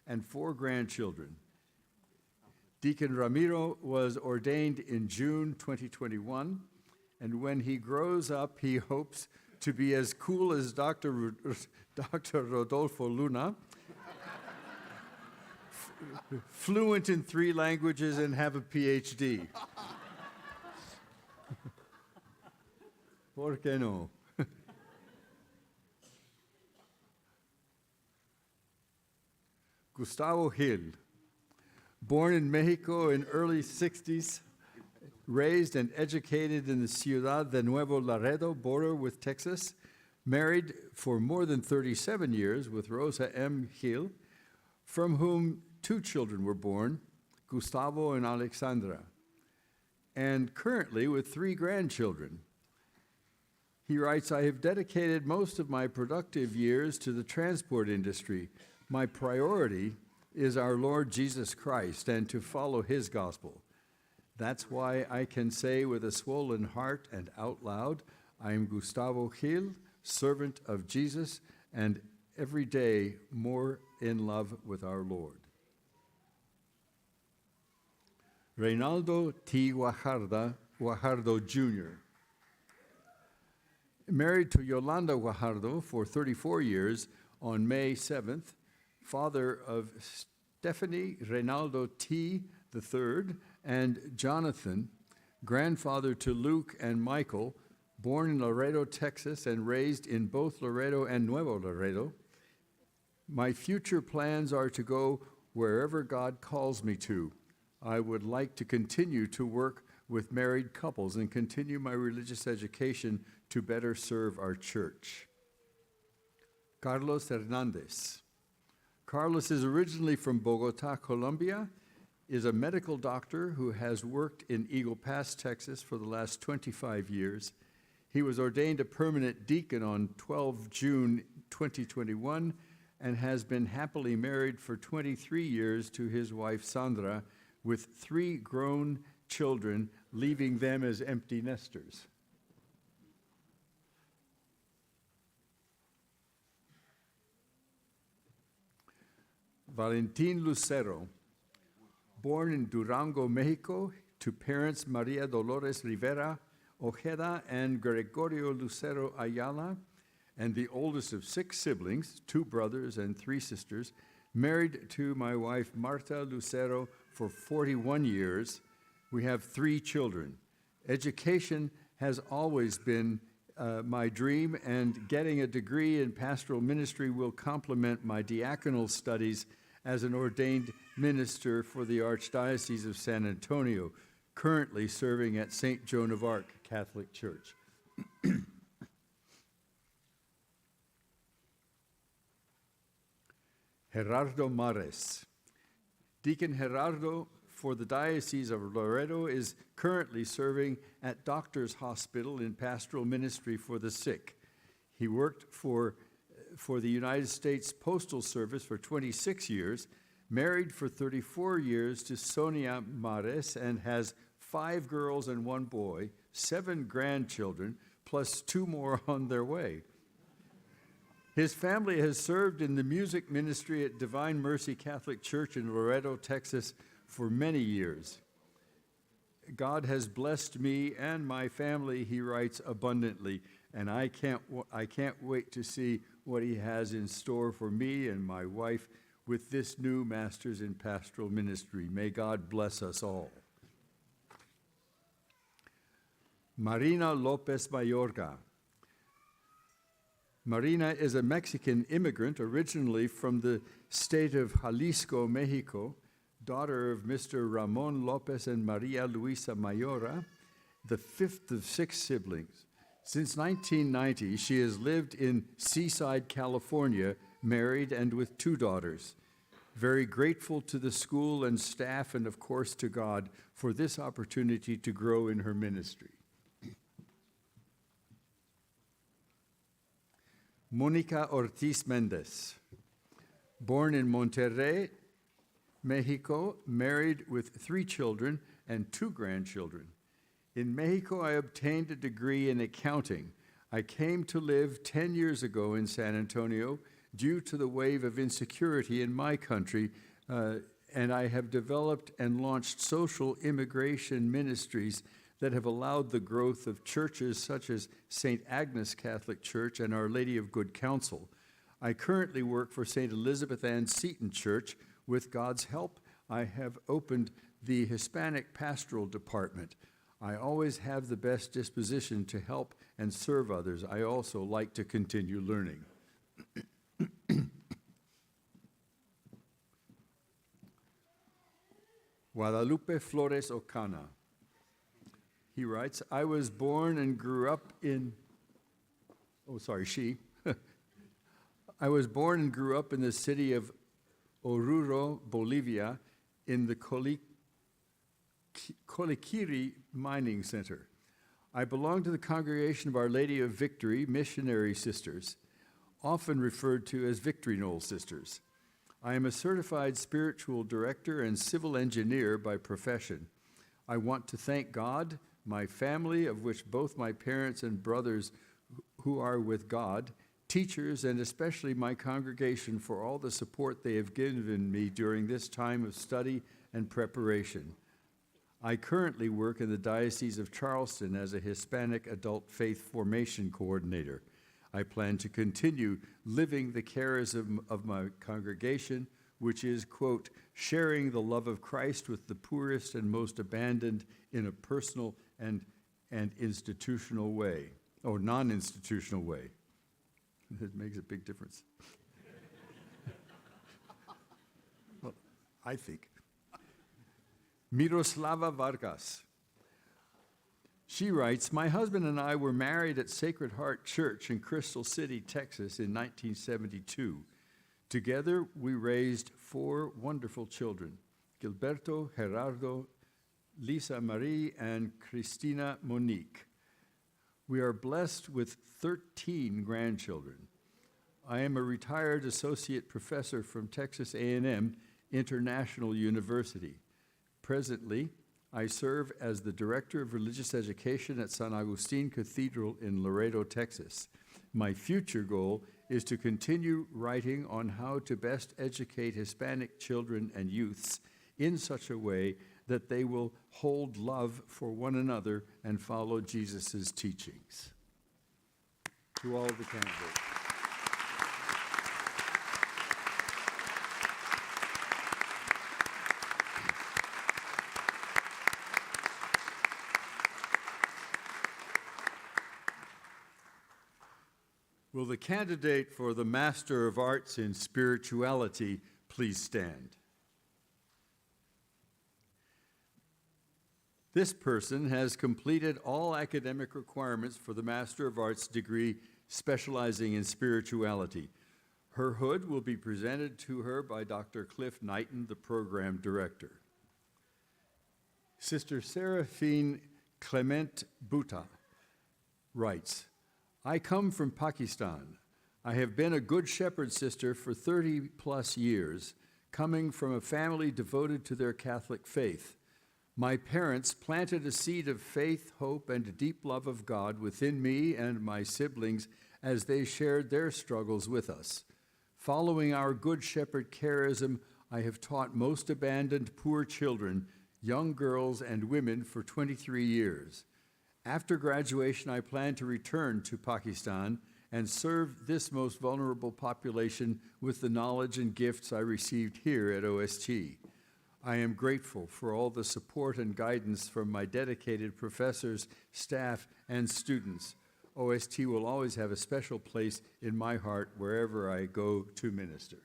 and 4 grandchildren. Deacon Ramiro was ordained in June 2021, and when he grows up, he hopes to be as cool as Dr. Rodolfo Luna, fluent in 3 languages and have a PhD. ¿Por qué no? Gustavo Gil, born in Mexico in early 60s, raised and educated in the Ciudad de Nuevo Laredo border with Texas, married for more than 37 years with Rosa M. Gil, from whom 2 children were born, Gustavo and Alexandra, and currently with 3 grandchildren. He writes, I have dedicated most of my productive years to the transport industry. My priority is our Lord Jesus Christ and to follow his gospel. That's why I can say with a swollen heart and out loud, I am Gustavo Gil, servant of Jesus, and every day more in love with our Lord. Reynaldo T. Guajardo Jr., married to Yolanda Guajardo for 34 years on May 7th, father of Stephanie Reynaldo T. III and Jonathan, grandfather to Luke and Michael, born in Laredo, Texas, and raised in both Laredo and Nuevo Laredo. My future plans are to go wherever God calls me to. I would like to continue to work with married couples and continue my religious education to better serve our church. Carlos Hernandez. Carlos is originally from Bogota, Colombia, is a medical doctor who has worked in Eagle Pass, Texas for the last 25 years. He was ordained a permanent deacon on 12 June 2021 and has been happily married for 23 years to his wife Sandra, with 3 grown children, leaving them as empty nesters. Valentin Lucero, born in Durango, Mexico, to parents Maria Dolores Rivera Ojeda and Gregorio Lucero Ayala, and the oldest of 6 siblings, 2 brothers and 3 sisters, married to my wife Marta Lucero for 41 years. We have 3 children. Education has always been my dream, and getting a degree in pastoral ministry will complement my diaconal studies as an ordained minister for the Archdiocese of San Antonio, currently serving at St. Joan of Arc Catholic Church. Gerardo Mares. Deacon Gerardo for the Diocese of Loreto is currently serving at Doctors Hospital in pastoral ministry for the sick. He worked for the United States Postal Service for 26 years, married for 34 years to Sonia Mares, and has 5 girls and 1 boy, 7 grandchildren, plus 2 more on their way. His family has served in the music ministry at Divine Mercy Catholic Church in Loreto, Texas, for many years. God has blessed me and my family, he writes, abundantly, and I can't wait to see what he has in store for me and my wife with this new Master's in Pastoral Ministry. May God bless us all. Marina Lopez Mayorga. Marina is a Mexican immigrant originally from the state of Jalisco, Mexico, daughter of Mr. Ramon Lopez and Maria Luisa Mayora, the 5th of 6 siblings. Since 1990, she has lived in Seaside, California, married and with 2 daughters. Very grateful to the school and staff, and of course to God, for this opportunity to grow in her ministry. Mónica Ortiz Mendez, born in Monterrey, Mexico, married with 3 children and 2 grandchildren. In Mexico, I obtained a degree in accounting. I came to live 10 years ago in San Antonio due to the wave of insecurity in my country, and I have developed and launched social immigration ministries that have allowed the growth of churches such as St. Agnes Catholic Church and Our Lady of Good Counsel. I currently work for St. Elizabeth Ann Seton Church. With God's help, I have opened the Hispanic Pastoral Department. I always have the best disposition to help and serve others. I also like to continue learning. Guadalupe Flores Ocana. He writes, I was born and grew up in, I was born and grew up in the city of Oruro, Bolivia, in the Coliquiri Mining Center. I belong to the congregation of Our Lady of Victory Missionary Sisters, often referred to as Victory Knoll Sisters. I am a certified spiritual director and civil engineer by profession. I want to thank God, my family, of which both my parents and brothers who are with God, teachers, and especially my congregation for all the support they have given me during this time of study and preparation. I currently work in the Diocese of Charleston as a Hispanic Adult Faith Formation Coordinator. I plan to continue living the charism of my congregation, which is, quote, sharing the love of Christ with the poorest and most abandoned in a personal and institutional way, or non-institutional way. It makes a big difference. Well, I think. Miroslava Vargas. She writes, my husband and I were married at Sacred Heart Church in Crystal City, Texas in 1972. Together, we raised 4 wonderful children, Gilberto, Gerardo, Lisa Marie, and Cristina Monique. We are blessed with 13 grandchildren. I am a retired associate professor from Texas A&M International University. Presently, I serve as the Director of Religious Education at San Agustin Cathedral in Laredo, Texas. My future goal is to continue writing on how to best educate Hispanic children and youths in such a way that they will hold love for one another and follow Jesus' teachings. To all of the candidates. Will the candidate for the Master of Arts in Spirituality please stand? This person has completed all academic requirements for the Master of Arts degree specializing in spirituality. Her hood will be presented to her by Dr. Cliff Knighton, the program director. Sister Seraphine Clement Bhutta writes, I come from Pakistan. I have been a Good Shepherd sister for 30-plus years, coming from a family devoted to their Catholic faith. My parents planted a seed of faith, hope, and a deep love of God within me and my siblings as they shared their struggles with us. Following our Good Shepherd charism, I have taught most abandoned poor children, young girls, and women for 23 years. After graduation, I plan to return to Pakistan and serve this most vulnerable population with the knowledge and gifts I received here at OST. I am grateful for all the support and guidance from my dedicated professors, staff, and students. OST will always have a special place in my heart wherever I go to minister.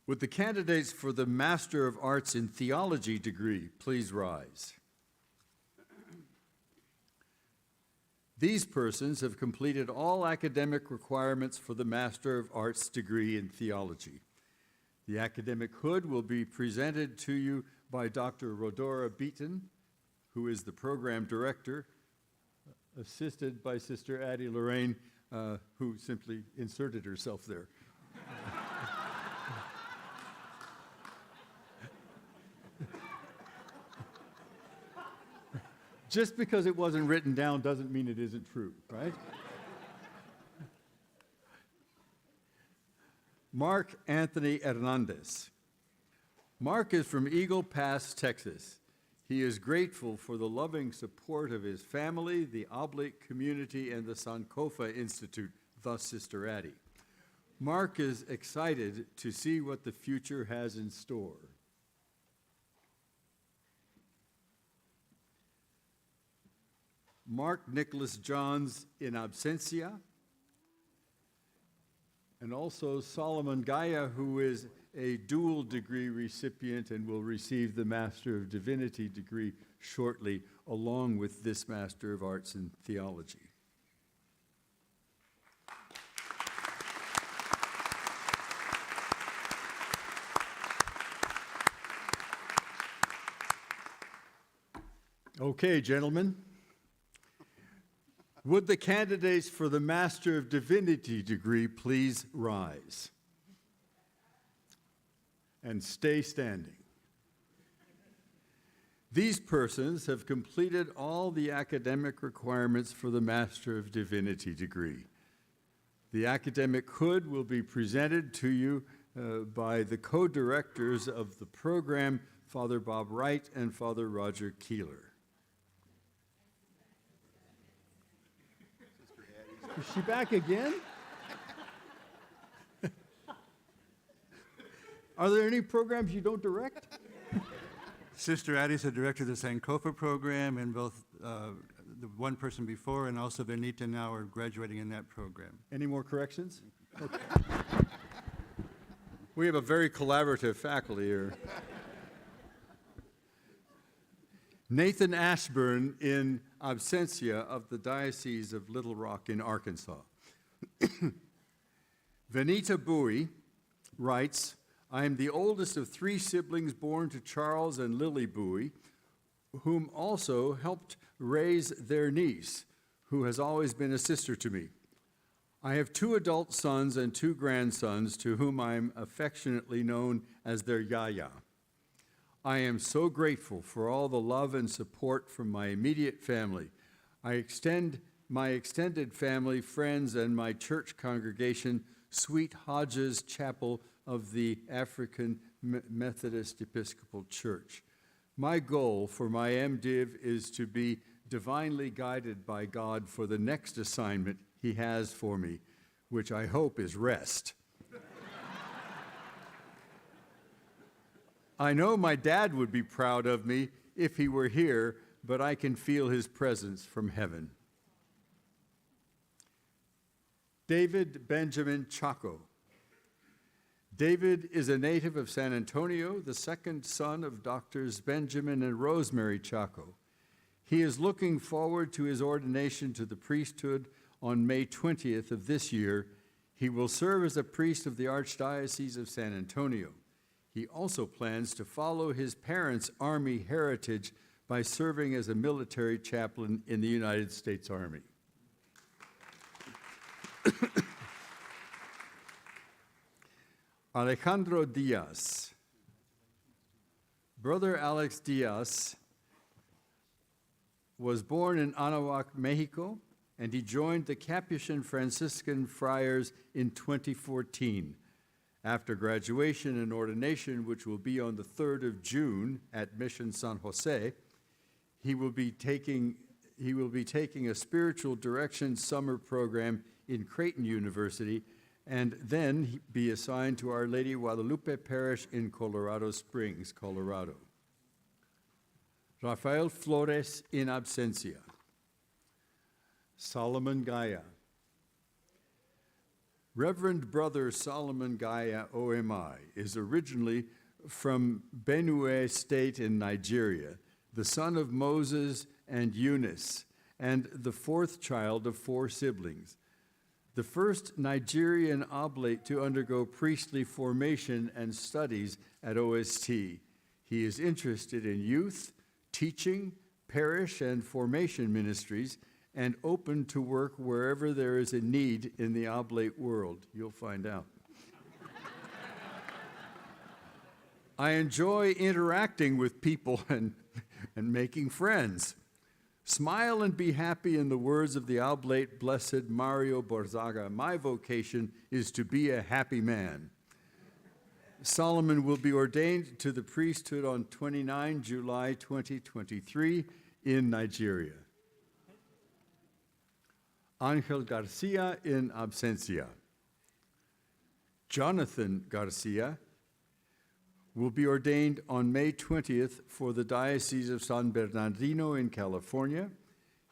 Would the candidates for the Master of Arts in Theology degree please rise? These persons have completed all academic requirements for the Master of Arts degree in theology. The academic hood will be presented to you by Dr. Rodora Beaton, who is the program director, assisted by Sister Addie Lorraine, who simply inserted herself there. Just because it wasn't written down doesn't mean it isn't true, right? Mark Anthony Hernandez. Mark is from Eagle Pass, Texas. He is grateful for the loving support of his family, the Oblate community, and the Sankofa Institute, thus Sister Addie. Mark is excited to see what the future has in store. Mark Nicholas Johns in absentia, and also Solomon Gaia, who is a dual degree recipient and will receive the Master of Divinity degree shortly, along with this Master of Arts in Theology. Okay, gentlemen. Would the candidates for the Master of Divinity degree please rise and stay standing? These persons have completed all the academic requirements for the Master of Divinity degree. The academic hood will be presented to you by the co-directors of the program, Father Bob Wright and Father Roger Keeler. Is she back again? Are there any programs you don't direct? Sister Addie is the director of the Sankofa program, and both the one person before and also Benita now are graduating in that program. Any more corrections? Okay. We have a very collaborative faculty here. Nathan Ashburn in absentia of the Diocese of Little Rock in Arkansas. Venita Bowie writes, I am the oldest of 3 siblings born to Charles and Lily Bowie. whom also helped raise their niece, who has always been a sister to me. I have 2 adult sons and 2 grandsons to whom I'm affectionately known as their Yaya. I am so grateful for all the love and support from my immediate family. I extend my extended family, friends, and my church congregation, Sweet Hodges Chapel of the African Methodist Episcopal Church. My goal for my MDiv is to be divinely guided by God for the next assignment He has for me, which I hope is rest. I know my dad would be proud of me if he were here, but I can feel his presence from heaven. David Benjamin Chaco. David is a native of San Antonio, the second son of Doctors Benjamin and Rosemary Chaco. He is looking forward to his ordination to the priesthood on May 20th of this year. He will serve as a priest of the Archdiocese of San Antonio. He also plans to follow his parents' Army heritage by serving as a military chaplain in the United States Army. Alejandro Diaz. Brother Alex Diaz was born in Anahuac, Mexico, and he joined the Capuchin Franciscan Friars in 2014. After graduation and ordination, which will be on the 3rd of June at Mission San Jose, he will be taking a spiritual direction summer program in Creighton University, and then be assigned to Our Lady Guadalupe Parish in Colorado Springs, Colorado. Rafael Flores in absentia. Solomon Gaya. Reverend Brother Solomon Gaya, OMI, is originally from Benue State in Nigeria, the son of Moses and Eunice, and the 4th child of 4 siblings. The first Nigerian oblate to undergo priestly formation and studies at OST. He is interested in youth, teaching, parish, and formation ministries, and open to work wherever there is a need in the oblate world. You'll find out. I enjoy interacting with people and making friends. Smile and be happy, in the words of the oblate blessed Mario Borzaga. My vocation is to be a happy man. Solomon will be ordained to the priesthood on 29 July 2023 in Nigeria. Angel Garcia in absentia. Jonathan Garcia will be ordained on May 20th for the Diocese of San Bernardino in California.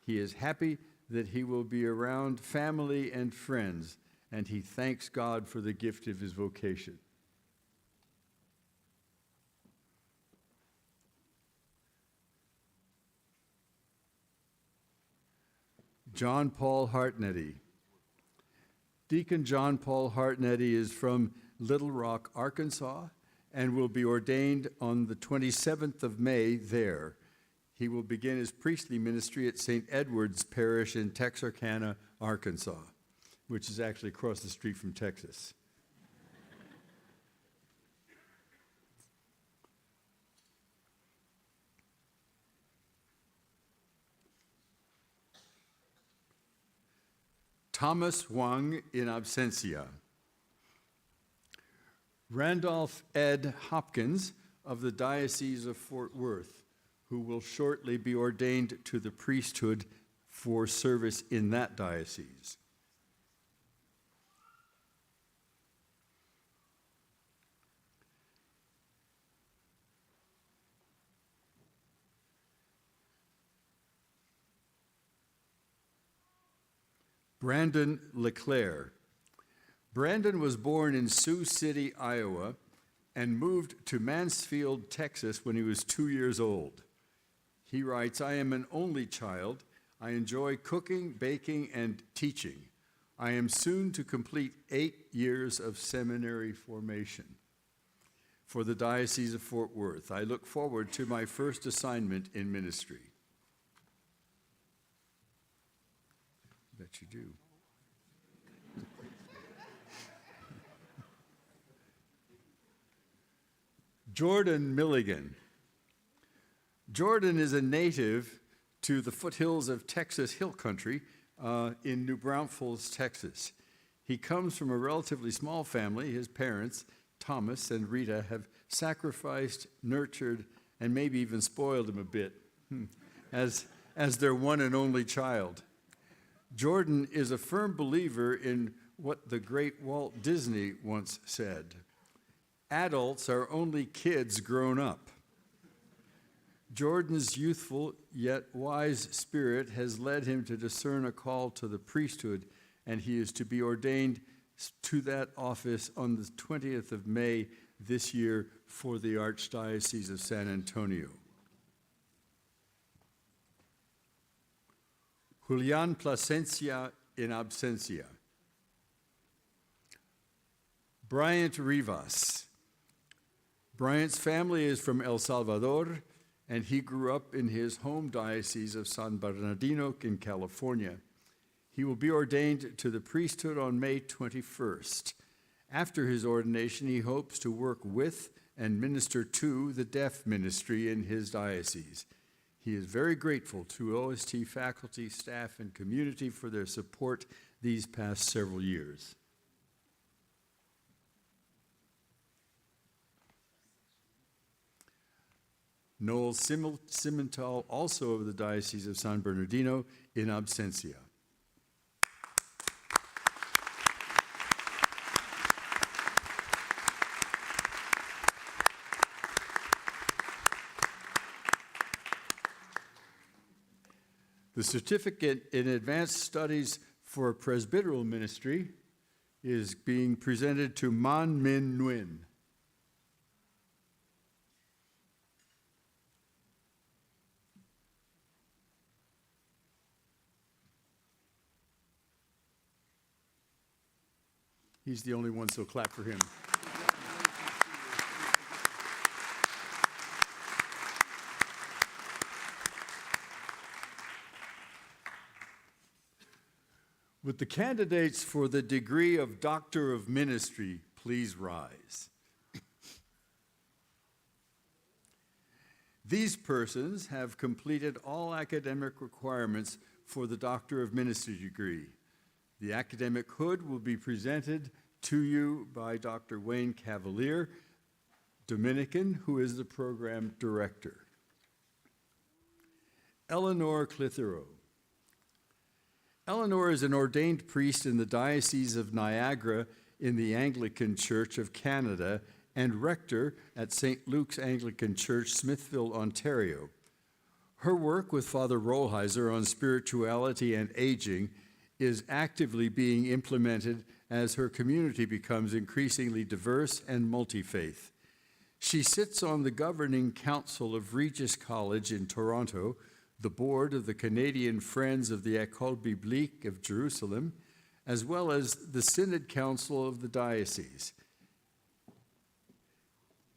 He is happy that he will be around family and friends, and he thanks God for the gift of his vocation. John Paul Hartnetty. Deacon John Paul Hartnetty is from Little Rock, Arkansas, and will be ordained on the 27th of May there. He will begin his priestly ministry at St. Edward's Parish in Texarkana, Arkansas, which is actually across the street from Texas. Thomas Wang in absentia. Randolph Ed Hopkins of the Diocese of Fort Worth, who will shortly be ordained to the priesthood for service in that diocese. Brandon LeClaire. Brandon was born in Sioux City, Iowa, and moved to Mansfield, Texas when he was 2 years old. He writes, I am an only child. I enjoy cooking, baking, and teaching. I am soon to complete 8 years of seminary formation. for the Diocese of Fort Worth. I look forward to my first assignment in ministry. Bet you do. Jordan Milligan. Jordan is a native to the foothills of Texas Hill Country in New Braunfels, Texas. He comes from a relatively small family. His parents, Thomas and Rita, have sacrificed, nurtured, and maybe even spoiled him a bit as their one and only child. Jordan is a firm believer in what the great Walt Disney once said: adults are only kids grown up. Jordan's youthful yet wise spirit has led him to discern a call to the priesthood, and he is to be ordained to that office on the 20th of May this year for the Archdiocese of San Antonio. Julian Plasencia in absentia. Bryant Rivas. Bryant's family is from El Salvador, and he grew up in his home diocese of San Bernardino in California. He will be ordained to the priesthood on May 21st. After his ordination, he hopes to work with and minister to the deaf ministry in his diocese. He is very grateful to OST faculty, staff, and community for their support these past several years. Noel Simmental, also of the Diocese of San Bernardino, in absentia. The certificate in advanced studies for presbyteral ministry is being presented to Man Min Nguyen. He's the only one, so clap for him. Would the candidates for the degree of Doctor of Ministry please rise? These persons have completed all academic requirements for the Doctor of Ministry degree. The academic hood will be presented to you by Dr. Wayne Cavalier, Dominican, who is the program director. Eleanor Clitheroe. Eleanor is an ordained priest in the Diocese of Niagara in the Anglican Church of Canada and rector at St. Luke's Anglican Church, Smithville, Ontario. Her work with Father Rollheiser on spirituality and aging is actively being implemented as her community becomes increasingly diverse and multi-faith. She sits on the governing council of Regis College in Toronto, the board of the Canadian Friends of the École Biblique of Jerusalem, as well as the Synod Council of the Diocese.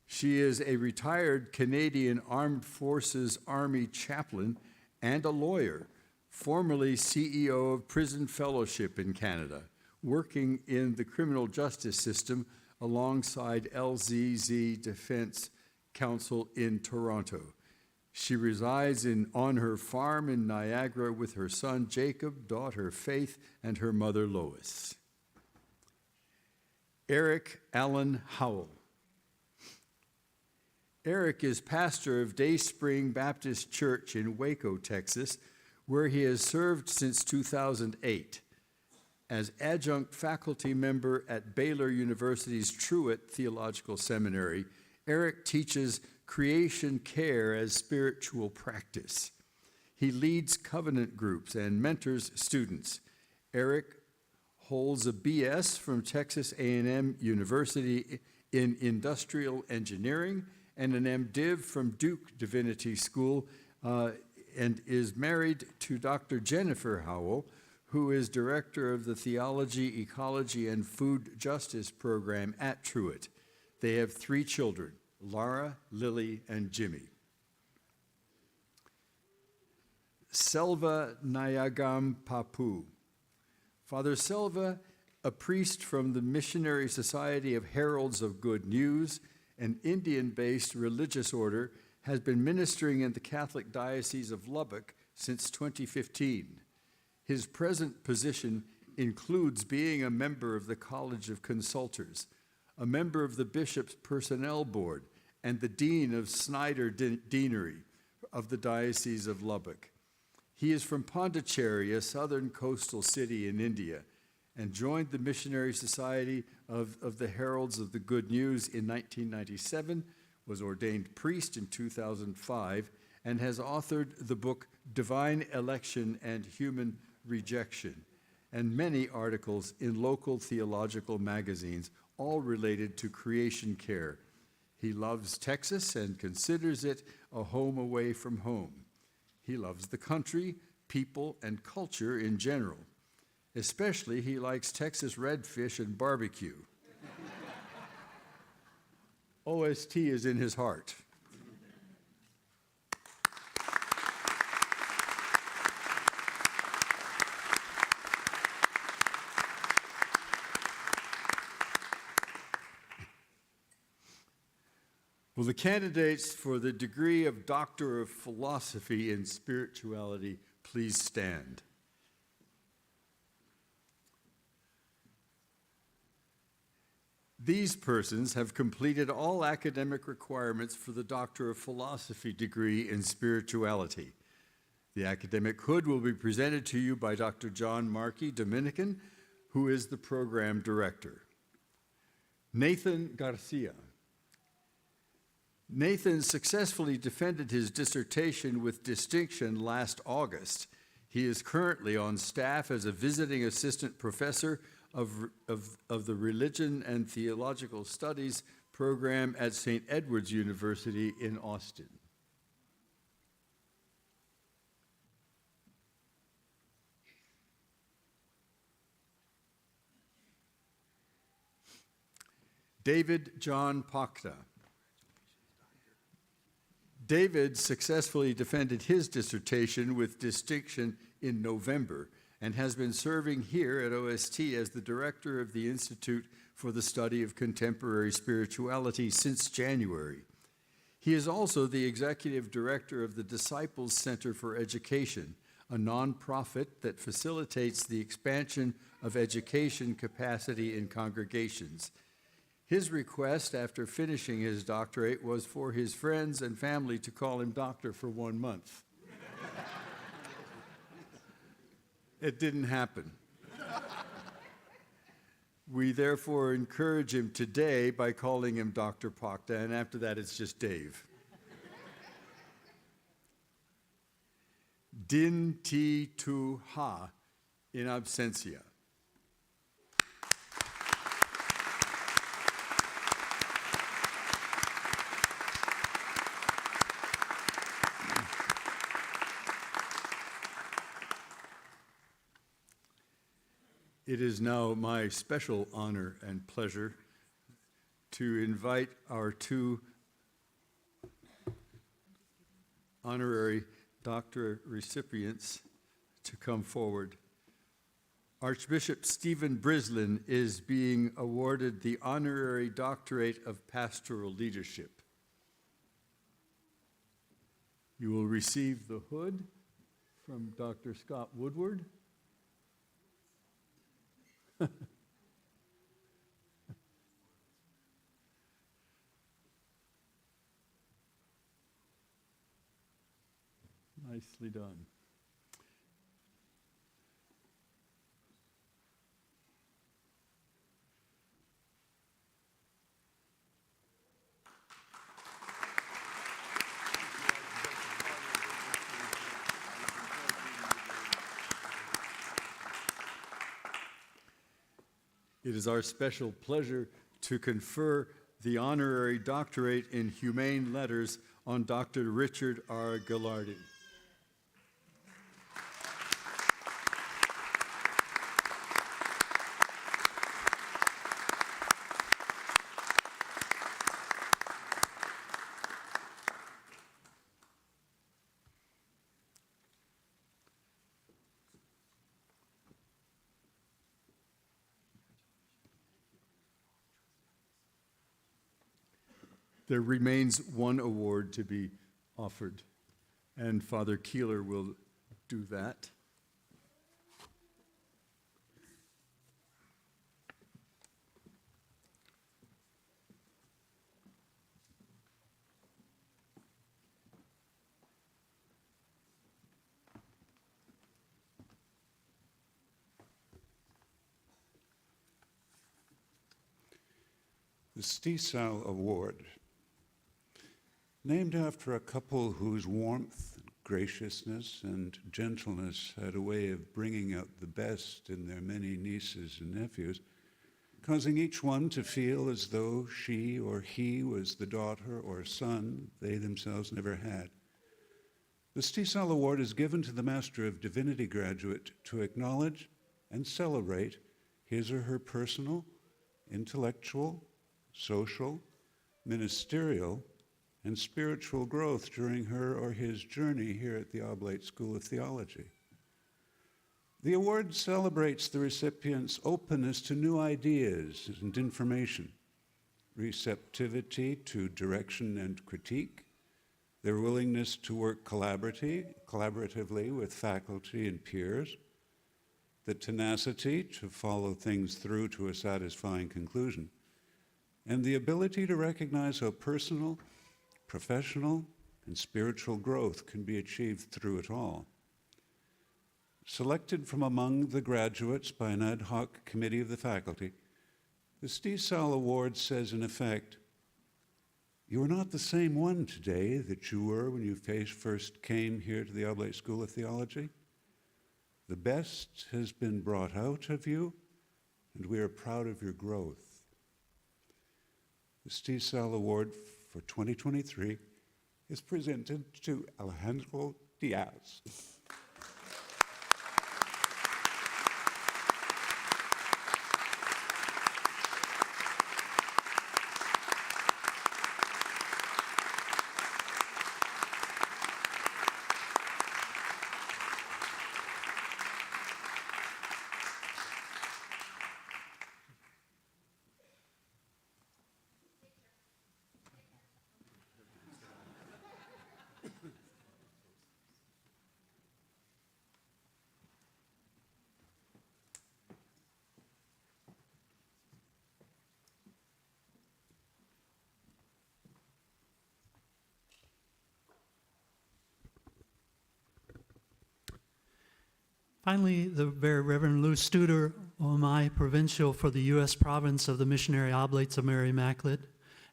She is a retired Canadian Armed Forces Army chaplain and a lawyer, formerly CEO of Prison Fellowship in Canada, working in the criminal justice system alongside LZZ Defense Council in Toronto. She resides on her farm in Niagara with her son Jacob, daughter Faith, and her mother Lois. Eric Allen Howell. Eric is pastor of Day Spring Baptist Church in Waco, Texas, where he has served since 2008. As adjunct faculty member at Baylor University's Truett Theological Seminary, Eric teaches creation care as spiritual practice. He leads covenant groups and mentors students. Eric holds a BS from Texas A&M University in industrial engineering and an MDiv from Duke Divinity School, and is married to Dr. Jennifer Howell, who is director of the Theology, Ecology, and Food Justice program at Truett. They have 3 children, Lara, Lily, and Jimmy. Selva Nayagam Papu. Father Selva, a priest from the Missionary Society of Heralds of Good News, an Indian-based religious order, has been ministering in the Catholic Diocese of Lubbock since 2015. His present position includes being a member of the College of Consultors, a member of the Bishop's Personnel Board, and the Dean of Snyder Deanery of the Diocese of Lubbock. He is from Pondicherry, a southern coastal city in India, and joined the Missionary Society of the Heralds of the Good News in 1997, was ordained priest in 2005, and has authored the book Divine Election and Human Rejection, and many articles in local theological magazines, all related to creation care. He loves Texas and considers it a home away from home. He loves the country, people, and culture in general. Especially, he likes Texas redfish and barbecue. OST is in his heart. Will the candidates for the degree of Doctor of Philosophy in Spirituality please stand? These persons have completed all academic requirements for the Doctor of Philosophy degree in Spirituality. The academic hood will be presented to you by Dr. John Markey, Dominican, who is the program director. Nathan Garcia. Nathan successfully defended his dissertation with distinction last August. He is currently on staff as a visiting assistant professor of the Religion and Theological Studies program at St. Edward's University in Austin. David John Pakta. David successfully defended his dissertation with distinction in November and has been serving here at OST as the director of the Institute for the Study of Contemporary Spirituality since January. He is also the executive director of the Disciples Center for Education, a nonprofit that facilitates the expansion of education capacity in congregations. His request after finishing his doctorate was for his friends and family to call him doctor for 1 month. It didn't happen. We therefore encourage him today by calling him Dr. Pakta, and after that it's just Dave. Din ti tu ha in absentia. It is now my special honor and pleasure to invite our 2 honorary doctorate recipients to come forward. Archbishop Stephen Brislin is being awarded the honorary doctorate of pastoral leadership. You will receive the hood from Dr. Scott Woodward. Nicely done. It is our special pleasure to confer the honorary doctorate in humane letters on Dr. Richard R. Gallardi. There remains one award to be offered, and Father Keeler will do that. The Stiesel Award, named after a couple whose warmth, graciousness, and gentleness had a way of bringing out the best in their many nieces and nephews, causing each one to feel as though she or he was the daughter or son they themselves never had. The Stiesel Award is given to the Master of Divinity graduate to acknowledge and celebrate his or her personal, intellectual, social, ministerial, and spiritual growth during her or his journey here at the Oblate School of Theology. The award celebrates the recipient's openness to new ideas and information, receptivity to direction and critique, their willingness to work collaboratively with faculty and peers, the tenacity to follow things through to a satisfying conclusion, and the ability to recognize how personal, professional, and spiritual growth can be achieved through it all. Selected from among the graduates by an ad hoc committee of the faculty, the Stiesel Award says in effect, "You are not the same one today that you were when you first came here to the Oblate School of Theology. The best has been brought out of you, and we are proud of your growth." The Stiesel Award for 2023 is presented to Alejandro Diaz. Finally, the Very Reverend Lou Studer, OMI Provincial for the U.S. Province of the Missionary Oblates of Mary Immaculate,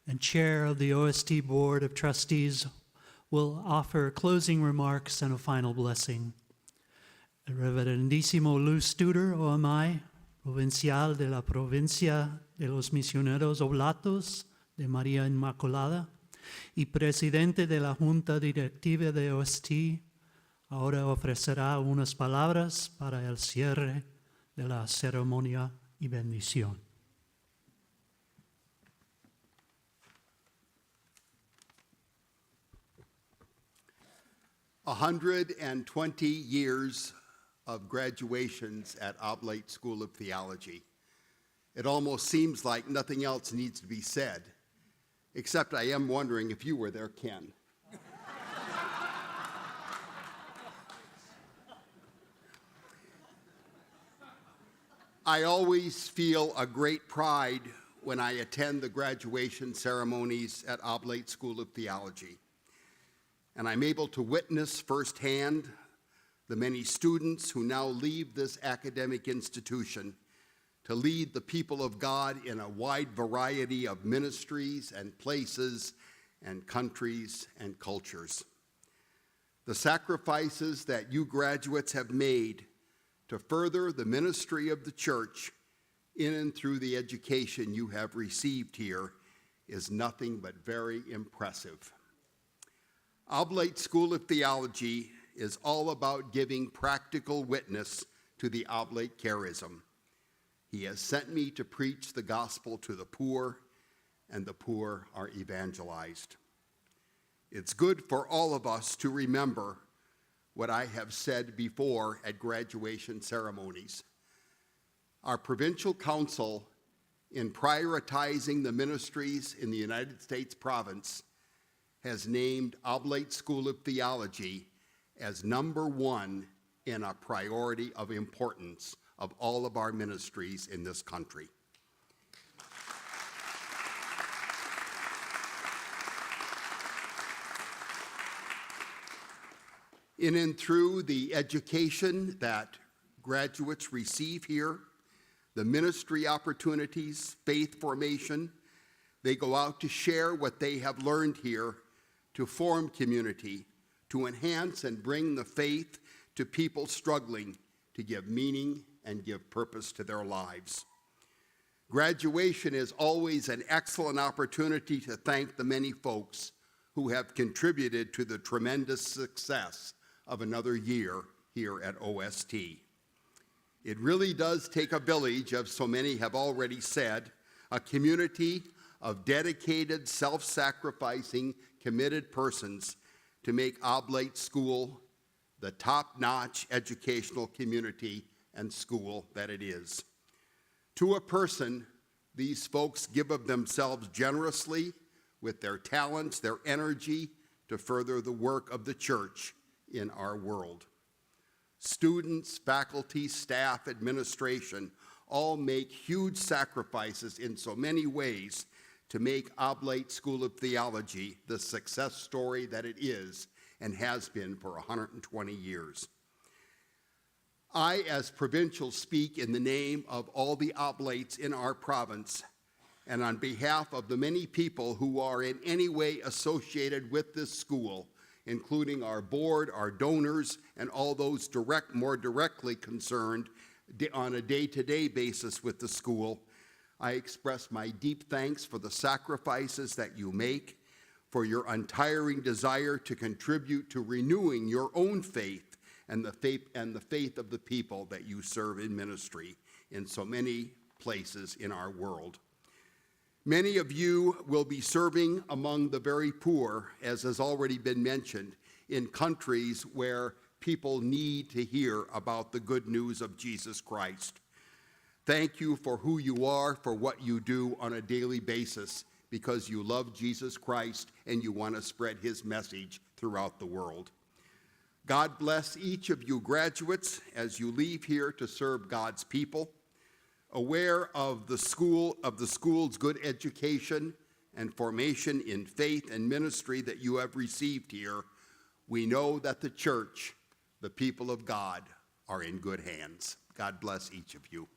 and Chair of the OST Board of Trustees, will offer closing remarks and a final blessing. El Reverendísimo Lou Studer, OMI, Provincial de la Provincia de los Misioneros Oblatos de María Inmaculada, y Presidente de la Junta Directiva de OST, ahora ofrecerá unas palabras para el cierre de la ceremonia y bendición. 120 years of graduations at Oblate School of Theology. It almost seems like nothing else needs to be said, except I am wondering if you were there, Ken. I always feel a great pride when I attend the graduation ceremonies at Oblate School of Theology. And I'm able to witness firsthand the many students who now leave this academic institution to lead the people of God in a wide variety of ministries and places and countries and cultures. The sacrifices that you graduates have made to further the ministry of the church in and through the education you have received here is nothing but very impressive. Oblate School of Theology is all about giving practical witness to the Oblate charism. He has sent me to preach the gospel to the poor, and the poor are evangelized. It's good for all of us to remember what I have said before at graduation ceremonies. Our provincial council in prioritizing the ministries in the United States province, has named Oblate School of Theology as #1 in a priority of importance of all of our ministries in this country. In and through the education that graduates receive here, the ministry opportunities, faith formation, they go out to share what they have learned here, to form community, to enhance and bring the faith to people struggling to give meaning and give purpose to their lives. Graduation is always an excellent opportunity to thank the many folks who have contributed to the tremendous success of another year here at OST. It really does take a village, as so many have already said, a community of dedicated, self-sacrificing, committed persons to make Oblate School the top-notch educational community and school that it is. To a person, these folks give of themselves generously with their talents, their energy to further the work of the church in our world. Students, faculty, staff, administration all make huge sacrifices in so many ways to make Oblate School of Theology the success story that it is and has been for 120 years. I, as provincial, speak in the name of all the Oblates in our province and on behalf of the many people who are in any way associated with this school, including our board, our donors, and all those more directly concerned on a day-to-day basis with the school. I express my deep thanks for the sacrifices that you make, for your untiring desire to contribute to renewing your own faith and the faith of the people that you serve in ministry in so many places in our world. Many of you will be serving among the very poor, as has already been mentioned, in countries where people need to hear about the good news of Jesus Christ. Thank you for who you are, for what you do on a daily basis, because you love Jesus Christ and you want to spread his message throughout the world. God bless each of you graduates as you leave here to serve God's people. Aware of the school's good education and formation in faith and ministry that you have received here, we know that the church, the people of God, are in good hands. God bless each of you.